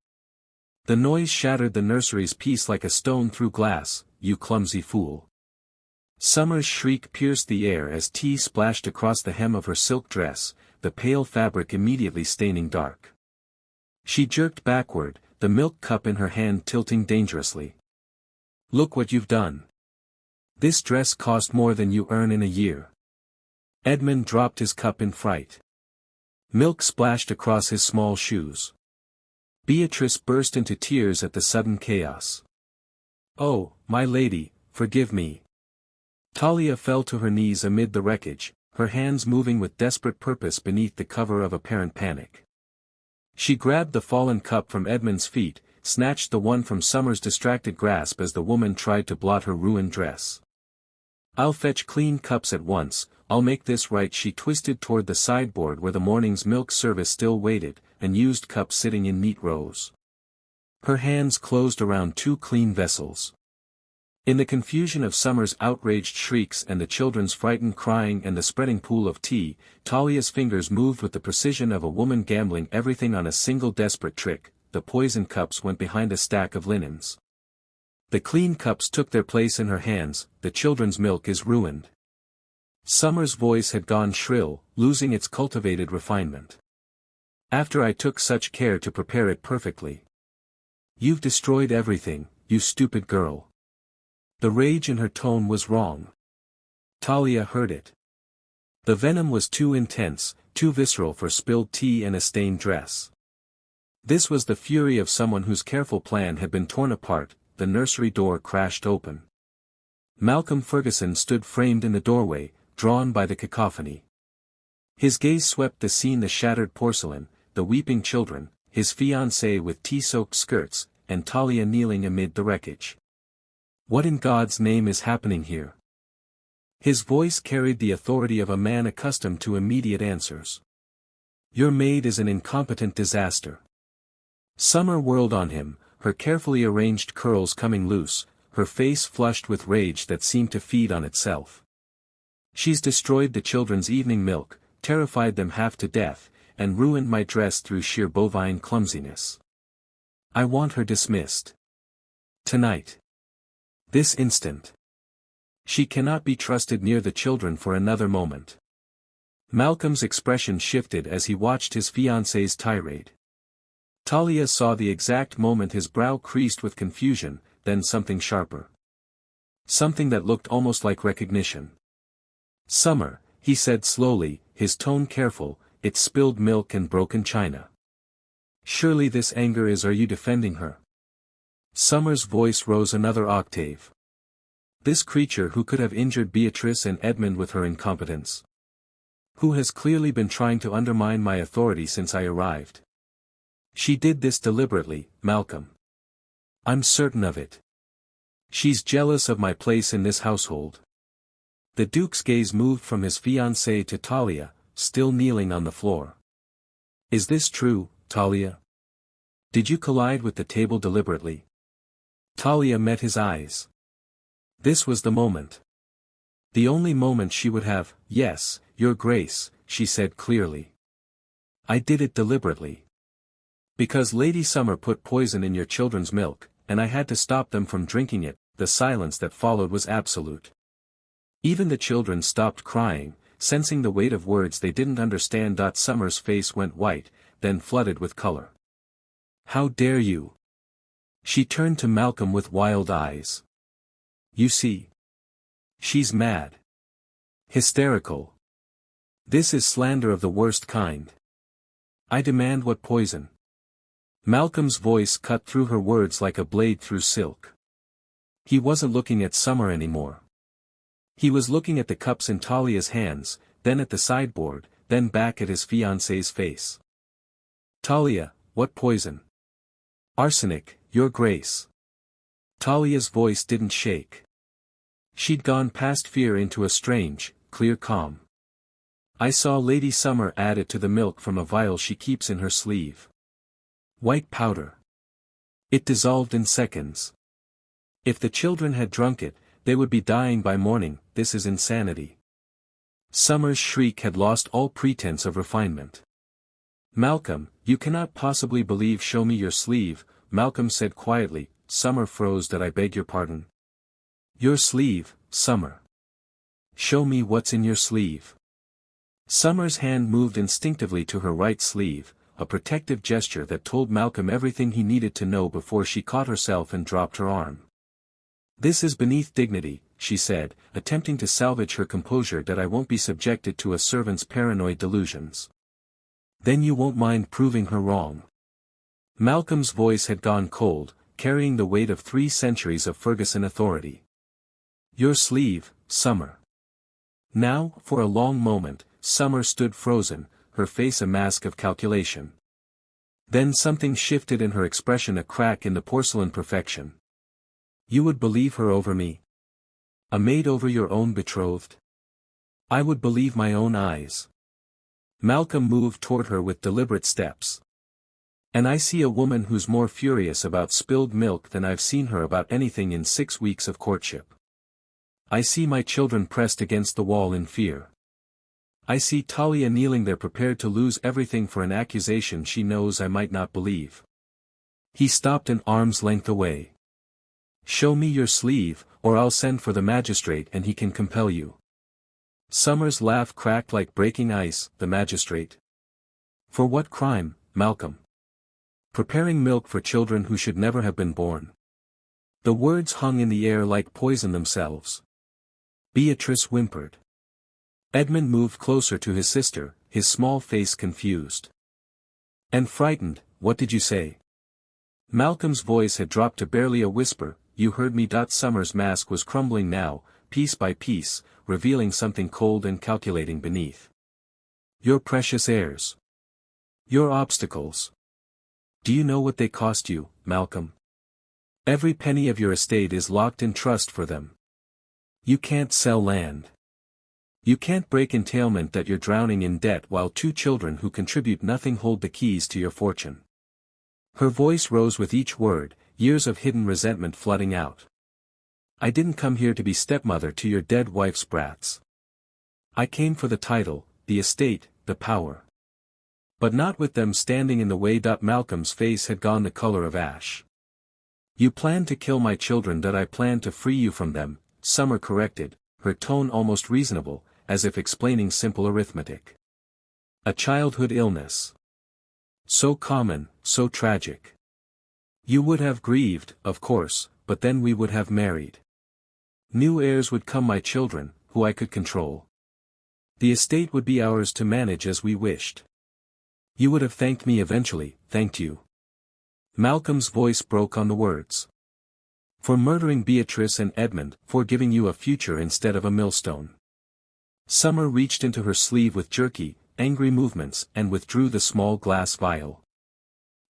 [SPEAKER 1] The noise shattered the nursery's peace like a stone through glass. "You clumsy fool." Summer's shriek pierced the air as tea splashed across the hem of her silk dress, the pale fabric immediately staining dark. She jerked backward, the milk cup in her hand tilting dangerously. "Look what you've done. This dress cost more than you earn in a year." Edmund dropped his cup in fright. Milk splashed across his small shoes. Beatrice burst into tears at the sudden chaos. "Oh, my lady, forgive me." Talia fell to her knees amid the wreckage, her hands moving with desperate purpose beneath the cover of apparent panic. She grabbed the fallen cup from Edmund's feet, snatched the one from Summer's distracted grasp as the woman tried to blot her ruined dress. "I'll fetch clean cups at once, I'll make this right." She twisted toward the sideboard where the morning's milk service still waited, and used cups sitting in neat rows. Her hands closed around two clean vessels. In the confusion of Summer's outraged shrieks and the children's frightened crying and the spreading pool of tea, Talia's fingers moved with the precision of a woman gambling everything on a single desperate trick. The poison cups went behind a stack of linens. The clean cups took their place in her hands. "The children's milk is ruined." Summer's voice had gone shrill, losing its cultivated refinement. "After I took such care to prepare it perfectly. You've destroyed everything, you stupid girl." The rage in her tone was wrong. Talia heard it. The venom was too intense, too visceral for spilled tea and a stained dress. This was the fury of someone whose careful plan had been torn apart. The nursery door crashed open. Malcolm Ferguson stood framed in the doorway, drawn by the cacophony. His gaze swept the scene: the shattered porcelain, the weeping children, his fiancée with tea-soaked skirts, and Talia kneeling amid the wreckage. "What in God's name is happening here?" His voice carried the authority of a man accustomed to immediate answers. "Your maid is an incompetent disaster." Summer whirled on him, her carefully arranged curls coming loose, her face flushed with rage that seemed to feed on itself. "She's destroyed the children's evening milk, terrified them half to death, and ruined my dress through sheer bovine clumsiness. I want her dismissed. Tonight. This instant. She cannot be trusted near the children for another moment." Malcolm's expression shifted as he watched his fiancée's tirade. Talia saw the exact moment his brow creased with confusion, then something sharper. Something that looked almost like recognition. "Summer," he said slowly, his tone careful, "it's spilled milk and broken china. Surely this anger is, are you defending her?" Summer's voice rose another octave. "This creature who could have injured Beatrice and Edmund with her incompetence. Who has clearly been trying to undermine my authority since I arrived. She did this deliberately, Malcolm. I'm certain of it. She's jealous of my place in this household." The Duke's gaze moved from his fiancée to Talia, still kneeling on the floor. "Is this true, Talia? Did you collide with the table deliberately?" Talia met his eyes. This was the moment. The only moment she would have. "Yes, Your Grace," she said clearly. "I did it deliberately. Because Lady Summer put poison in your children's milk, and I had to stop them from drinking it." The silence that followed was absolute. Even the children stopped crying, sensing the weight of words they didn't understand. Summer's face went white, then flooded with color. "How dare you?" She turned to Malcolm with wild eyes. "You see? She's mad. Hysterical. This is slander of the worst kind. I demand what poison." Malcolm's voice cut through her words like a blade through silk. He wasn't looking at Summer anymore. He was looking at the cups in Talia's hands, then at the sideboard, then back at his fiancée's face. "Talia, what poison?" "Arsenic, Your Grace." Talia's voice didn't shake. She'd gone past fear into a strange, clear calm. "I saw Lady Summer add it to the milk from a vial she keeps in her sleeve. White powder. It dissolved in seconds. If the children had drunk it, they would be dying by morning. This is insanity." Summer's shriek had lost all pretense of refinement. "Malcolm, you cannot possibly believe." "Show me your sleeve," Malcolm said quietly. Summer froze. "That I beg your pardon." "Your sleeve, Summer. Show me what's in your sleeve." Summer's hand moved instinctively to her right sleeve, a protective gesture that told Malcolm everything he needed to know before she caught herself and dropped her arm. "This is beneath dignity," she said, attempting to salvage her composure. "That I won't be subjected to a servant's paranoid delusions." "Then you won't mind proving her wrong." Malcolm's voice had gone cold, carrying the weight of 3 centuries of Ferguson authority. "Your sleeve, Summer." Now, for a long moment, Summer stood frozen, her face a mask of calculation. Then something shifted in her expression, a crack in the porcelain perfection. "You would believe her over me? A maid over your own betrothed?" "I would believe my own eyes." Malcolm moved toward her with deliberate steps. "And I see a woman who's more furious about spilled milk than I've seen her about anything in 6 weeks of courtship. I see my children pressed against the wall in fear. I see Talia kneeling there prepared to lose everything for an accusation she knows I might not believe." He stopped an arm's length away. "Show me your sleeve, or I'll send for the magistrate and he can compel you." Summer's laugh cracked like breaking ice. "The magistrate? For what crime, Malcolm?" "Preparing milk for children who should never have been born." The words hung in the air like poison themselves. Beatrice whimpered. Edmund moved closer to his sister, his small face confused and frightened. "What did you say?" Malcolm's voice had dropped to barely a whisper. "You heard me." Summer's mask was crumbling now, piece by piece, revealing something cold and calculating beneath. "Your precious heirs. Your obstacles. Do you know what they cost you, Malcolm? Every penny of your estate is locked in trust for them. You can't sell land. You can't break entailment. That you're drowning in debt while 2 children who contribute nothing hold the keys to your fortune." Her voice rose with each word, years of hidden resentment flooding out. "I didn't come here to be stepmother to your dead wife's brats. I came for the title, the estate, the power. But not with them standing in the way." Malcolm's face had gone the color of ash. "You planned to kill my children." "I planned to free you from them," Summer corrected, her tone almost reasonable, as if explaining simple arithmetic. A childhood illness. So common, so tragic. You would have grieved, of course, but then we would have married. New heirs would come, my children, who I could control. The estate would be ours to manage as we wished. You would have thanked me eventually, thanked you. Malcolm's voice broke on the words. For murdering Beatrice and Edmund, for giving you a future instead of a millstone. Summer reached into her sleeve with jerky, angry movements and withdrew the small glass vial.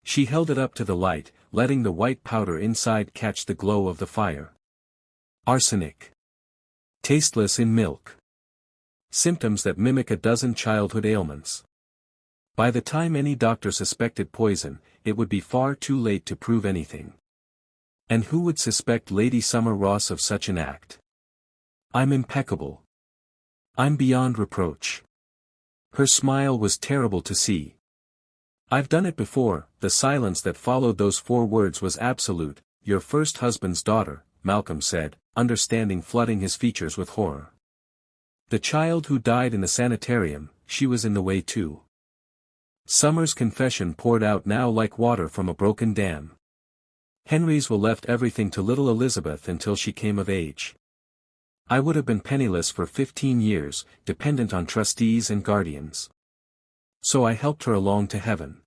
[SPEAKER 1] She held it up to the light, letting the white powder inside catch the glow of the fire. Arsenic. Tasteless in milk. Symptoms that mimic a dozen childhood ailments. By the time any doctor suspected poison, it would be far too late to prove anything. And who would suspect Lady Summer Ross of such an act? I'm impeccable. I'm beyond reproach. Her smile was terrible to see. I've done it before. The silence that followed those 4 words was absolute. Your first husband's daughter, Malcolm said, understanding flooding his features with horror. The child who died in the sanitarium, she was in the way too. Summer's confession poured out now like water from a broken dam. Henry's will left everything to little Elizabeth until she came of age. I would have been penniless for 15 years, dependent on trustees and guardians. So I helped her along to heaven.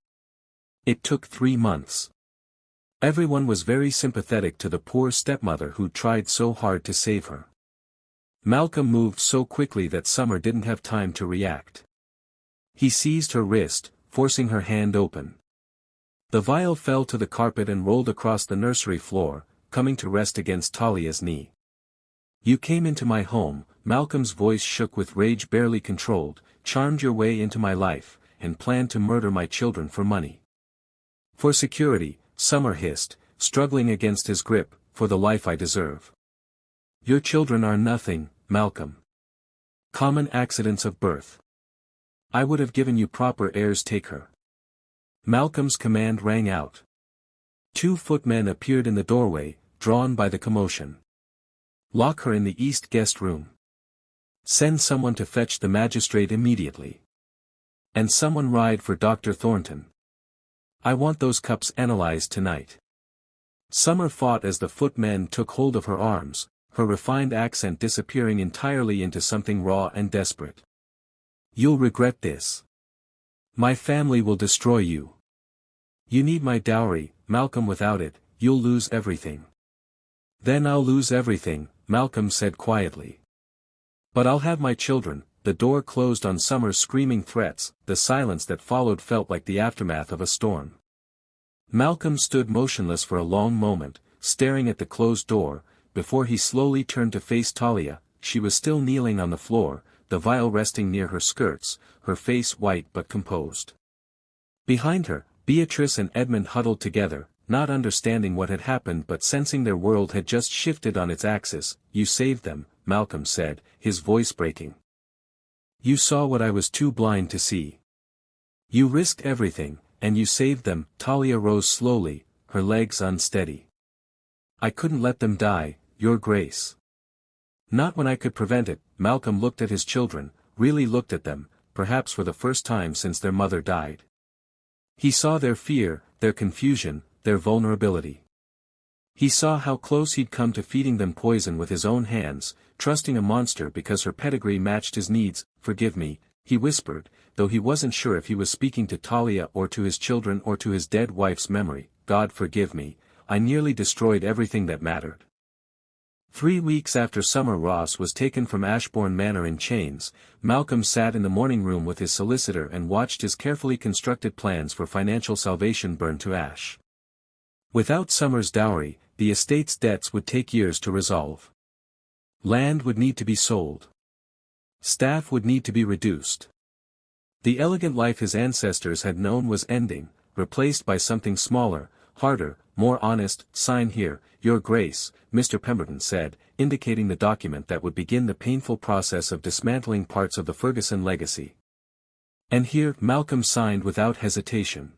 [SPEAKER 1] It took 3 months. Everyone was very sympathetic to the poor stepmother who tried so hard to save her. Malcolm moved so quickly that Summer didn't have time to react. He seized her wrist, forcing her hand open. The vial fell to the carpet and rolled across the nursery floor, coming to rest against Talia's knee. You came into my home, Malcolm's voice shook with rage barely controlled, charmed your way into my life, and planned to murder my children for money. For security, Summer hissed, struggling against his grip, for the life I deserve. Your children are nothing, Malcolm. Common accidents of birth. I would have given you proper heirs. Take her. Malcolm's command rang out. 2 footmen appeared in the doorway, drawn by the commotion. Lock her in the east guest room. Send someone to fetch the magistrate immediately. And someone ride for Dr. Thornton. I want those cups analyzed tonight. Summer fought as the footmen took hold of her arms, her refined accent disappearing entirely into something raw and desperate. You'll regret this. My family will destroy you. You need my dowry, Malcolm. Without it, you'll lose everything. Then I'll lose everything, Malcolm said quietly. But I'll have my children. The door closed on Summer's screaming threats. The silence that followed felt like the aftermath of a storm. Malcolm stood motionless for a long moment, staring at the closed door, before he slowly turned to face Talia. She was still kneeling on the floor, the vial resting near her skirts, her face white but composed. Behind her, Beatrice and Edmund huddled together, not understanding what had happened but sensing their world had just shifted on its axis. You saved them, Malcolm said, his voice breaking. You saw what I was too blind to see. You risked everything, and you saved them. Talia rose slowly, her legs unsteady. I couldn't let them die, Your Grace. Not when I could prevent it. Malcolm looked at his children, really looked at them, perhaps for the first time since their mother died. He saw their fear, their confusion, their vulnerability. He saw how close he'd come to feeding them poison with his own hands, trusting a monster because her pedigree matched his needs. Forgive me, he whispered, though he wasn't sure if he was speaking to Talia or to his children or to his dead wife's memory. God forgive me, I nearly destroyed everything that mattered. 3 weeks after Summer Ross was taken from Ashbourne Manor in chains, Malcolm sat in the morning room with his solicitor and watched his carefully constructed plans for financial salvation burn to ash. Without Summer's dowry, the estate's debts would take years to resolve. Land would need to be sold. Staff would need to be reduced. The elegant life his ancestors had known was ending, replaced by something smaller, harder, more honest. Sign here, Your Grace, Mr. Pemberton said, indicating the document that would begin the painful process of dismantling parts of the Ferguson legacy. And here, Malcolm signed without hesitation.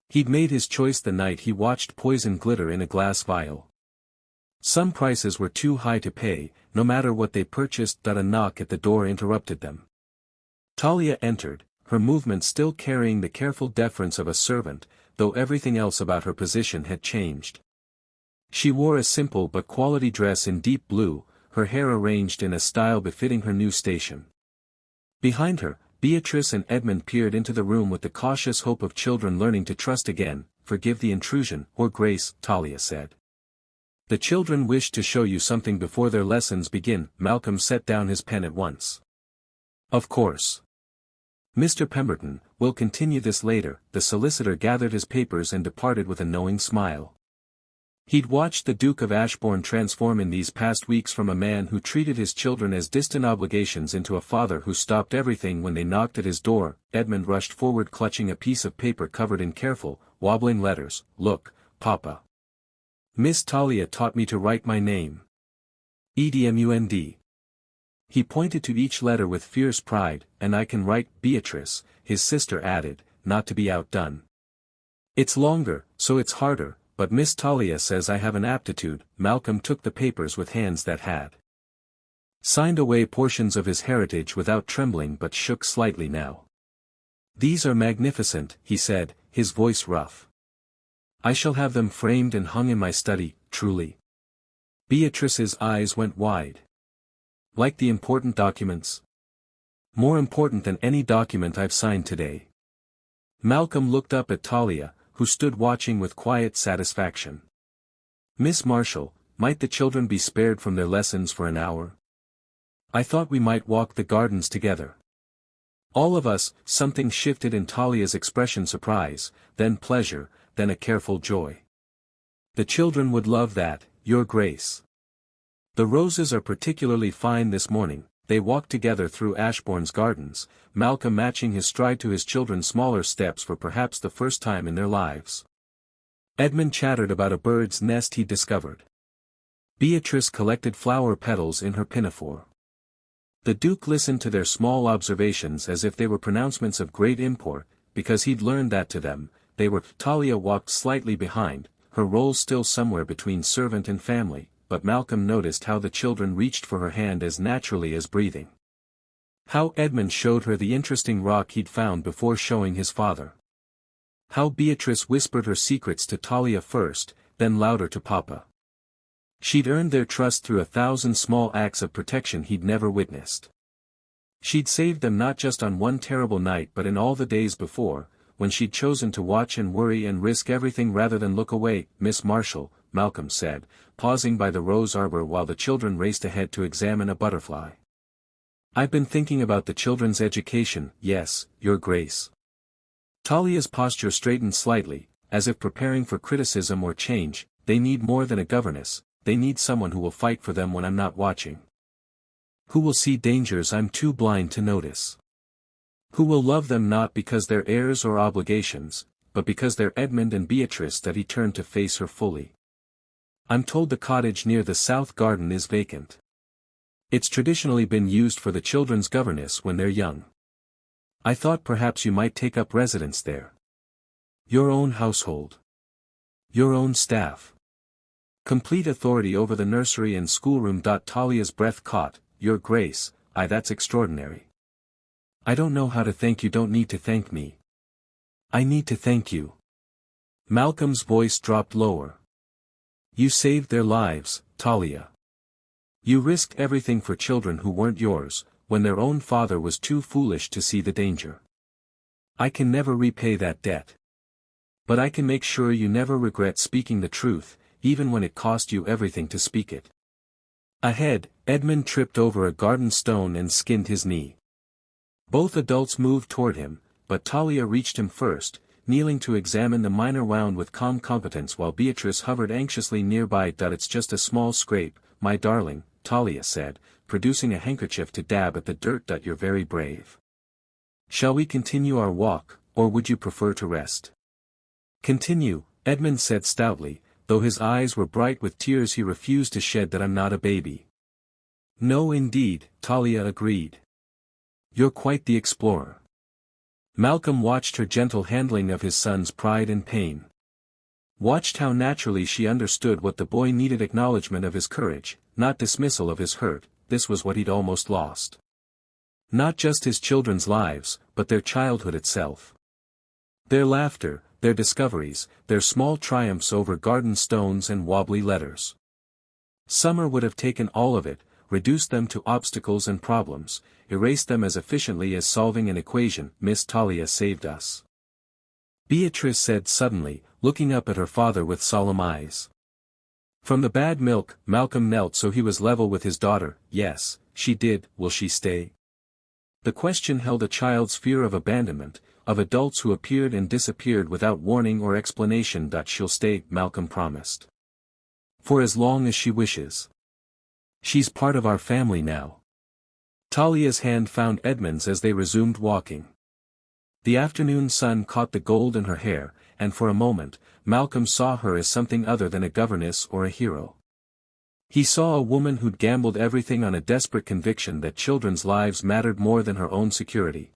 [SPEAKER 1] He'd made his choice the night he watched poison glitter in a glass vial. Some prices were too high to pay, no matter what they purchased. A knock at the door interrupted them. Talia entered, her movements still carrying the careful deference of a servant, though everything else about her position had changed. She wore a simple but quality dress in deep blue, her hair arranged in a style befitting her new station. Behind her, Beatrice and Edmund peered into the room with the cautious hope of children learning to trust again. "Forgive the intrusion, Your Grace," Talia said. "The children wish to show you something before their lessons begin." Malcolm set down his pen at once. "Of course. Mr. Pemberton, we'll continue this later." The solicitor gathered his papers and departed with a knowing smile. He'd watched the Duke of Ashbourne transform in these past weeks from a man who treated his children as distant obligations into a father who stopped everything when they knocked at his door. Edmund rushed forward clutching a piece of paper covered in careful, wobbling letters. "Look, Papa. Miss Talia taught me to write my name. Edmund." He pointed to each letter with fierce pride. "And I can write Beatrice," his sister added, not to be outdone. "It's longer, so it's harder, but Miss Talia says I have an aptitude." Malcolm took the papers with hands that had signed away portions of his heritage without trembling but shook slightly now. "These are magnificent," he said, his voice rough. "I shall have them framed and hung in my study, truly." Beatrice's eyes went wide. "Like the important documents?" "More important than any document I've signed today." Malcolm looked up at Talia, who stood watching with quiet satisfaction. "Miss Marshall, might the children be spared from their lessons for an hour? I thought we might walk the gardens together." "All of us." Something shifted in Talia's expression: surprise, then pleasure, then a careful joy. "The children would love that, Your Grace. The roses are particularly fine this morning." They walked together through Ashbourne's gardens, Malcolm matching his stride to his children's smaller steps for perhaps the first time in their lives. Edmund chattered about a bird's nest he'd discovered. Beatrice collected flower petals in her pinafore. The Duke listened to their small observations as if they were pronouncements of great import, because he'd learned that to them, they were. Talia walked slightly behind, her role still somewhere between servant and family, but Malcolm noticed how the children reached for her hand as naturally as breathing. How Edmund showed her the interesting rock he'd found before showing his father. How Beatrice whispered her secrets to Talia first, then louder to Papa. She'd earned their trust through 1,000 small acts of protection he'd never witnessed. She'd saved them not just on one terrible night but in all the days before, when she'd chosen to watch and worry and risk everything rather than look away. "Miss Marshall," Malcolm said, pausing by the rose arbor while the children raced ahead to examine a butterfly. "I've been thinking about the children's education." "Yes, Your Grace." Talia's posture straightened slightly, as if preparing for criticism or change. "They need more than a governess, they need someone who will fight for them when I'm not watching. Who will see dangers I'm too blind to notice. Who will love them not because they're heirs or obligations, but because they're Edmund and Beatrice." That he turned to face her fully. "I'm told the cottage near the south garden is vacant. It's traditionally been used for the children's governess when they're young. I thought perhaps you might take up residence there. Your own household. Your own staff. Complete authority over the nursery and schoolroom." Talia's breath caught. "Your Grace, that's extraordinary. I don't know how to thank you." "Don't need to thank me. I need to thank you." Malcolm's voice dropped lower. "You saved their lives, Talia. You risked everything for children who weren't yours, when their own father was too foolish to see the danger. I can never repay that debt. But I can make sure you never regret speaking the truth, even when it cost you everything to speak it." Ahead, Edmund tripped over a garden stone and skinned his knee. Both adults moved toward him, but Talia reached him first, kneeling to examine the minor wound with calm competence while Beatrice hovered anxiously nearby. "It's just a small scrape, my darling," Talia said, producing a handkerchief to dab at the dirt. "You're very brave. Shall we continue our walk, or would you prefer to rest?" "Continue," Edmund said stoutly, though his eyes were bright with tears he refused to shed. "I'm not a baby." "No indeed," Talia agreed. "You're quite the explorer." Malcolm watched her gentle handling of his son's pride and pain. Watched how naturally she understood what the boy needed: acknowledgement of his courage, not dismissal of his hurt. This was what he'd almost lost. Not just his children's lives, but their childhood itself. Their laughter, their discoveries, their small triumphs over garden stones and wobbly letters. Summer would have taken all of it, reduced them to obstacles and problems, erased them as efficiently as solving an equation. Miss Talia saved us, Beatrice said suddenly, looking up at her father with solemn eyes. From the bad milk. Malcolm knelt so he was level with his daughter. Yes, she did. Will she stay? The question held a child's fear of abandonment, of adults who appeared and disappeared without warning or explanation. She'll stay, Malcolm promised. For as long as she wishes. She's part of our family now. Talia's hand found Edmund's as they resumed walking. The afternoon sun caught the gold in her hair, and for a moment, Malcolm saw her as something other than a governess or a hero. He saw a woman who'd gambled everything on a desperate conviction that children's lives mattered more than her own security.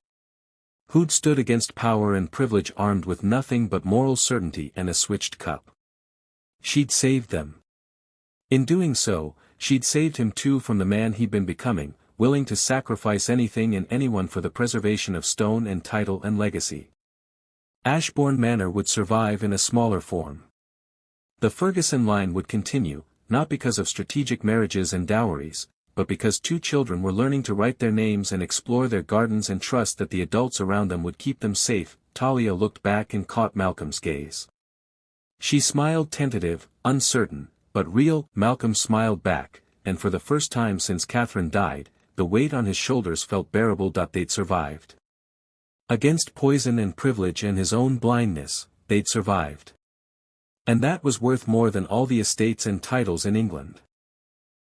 [SPEAKER 1] Who'd stood against power and privilege armed with nothing but moral certainty and a switched cup. She'd saved them. In doing so, she'd saved him too from the man he'd been becoming, willing to sacrifice anything and anyone for the preservation of stone and title and legacy. Ashbourne Manor would survive in a smaller form. The Ferguson line would continue, not because of strategic marriages and dowries, but because two children were learning to write their names and explore their gardens and trust that the adults around them would keep them safe. Talia looked back and caught Malcolm's gaze. She smiled, tentative, uncertain, but real. Malcolm smiled back, and for the first time since Catherine died, the weight on his shoulders felt bearable. They'd survived. Against poison and privilege and his own blindness, they'd survived. And that was worth more than all the estates and titles in England.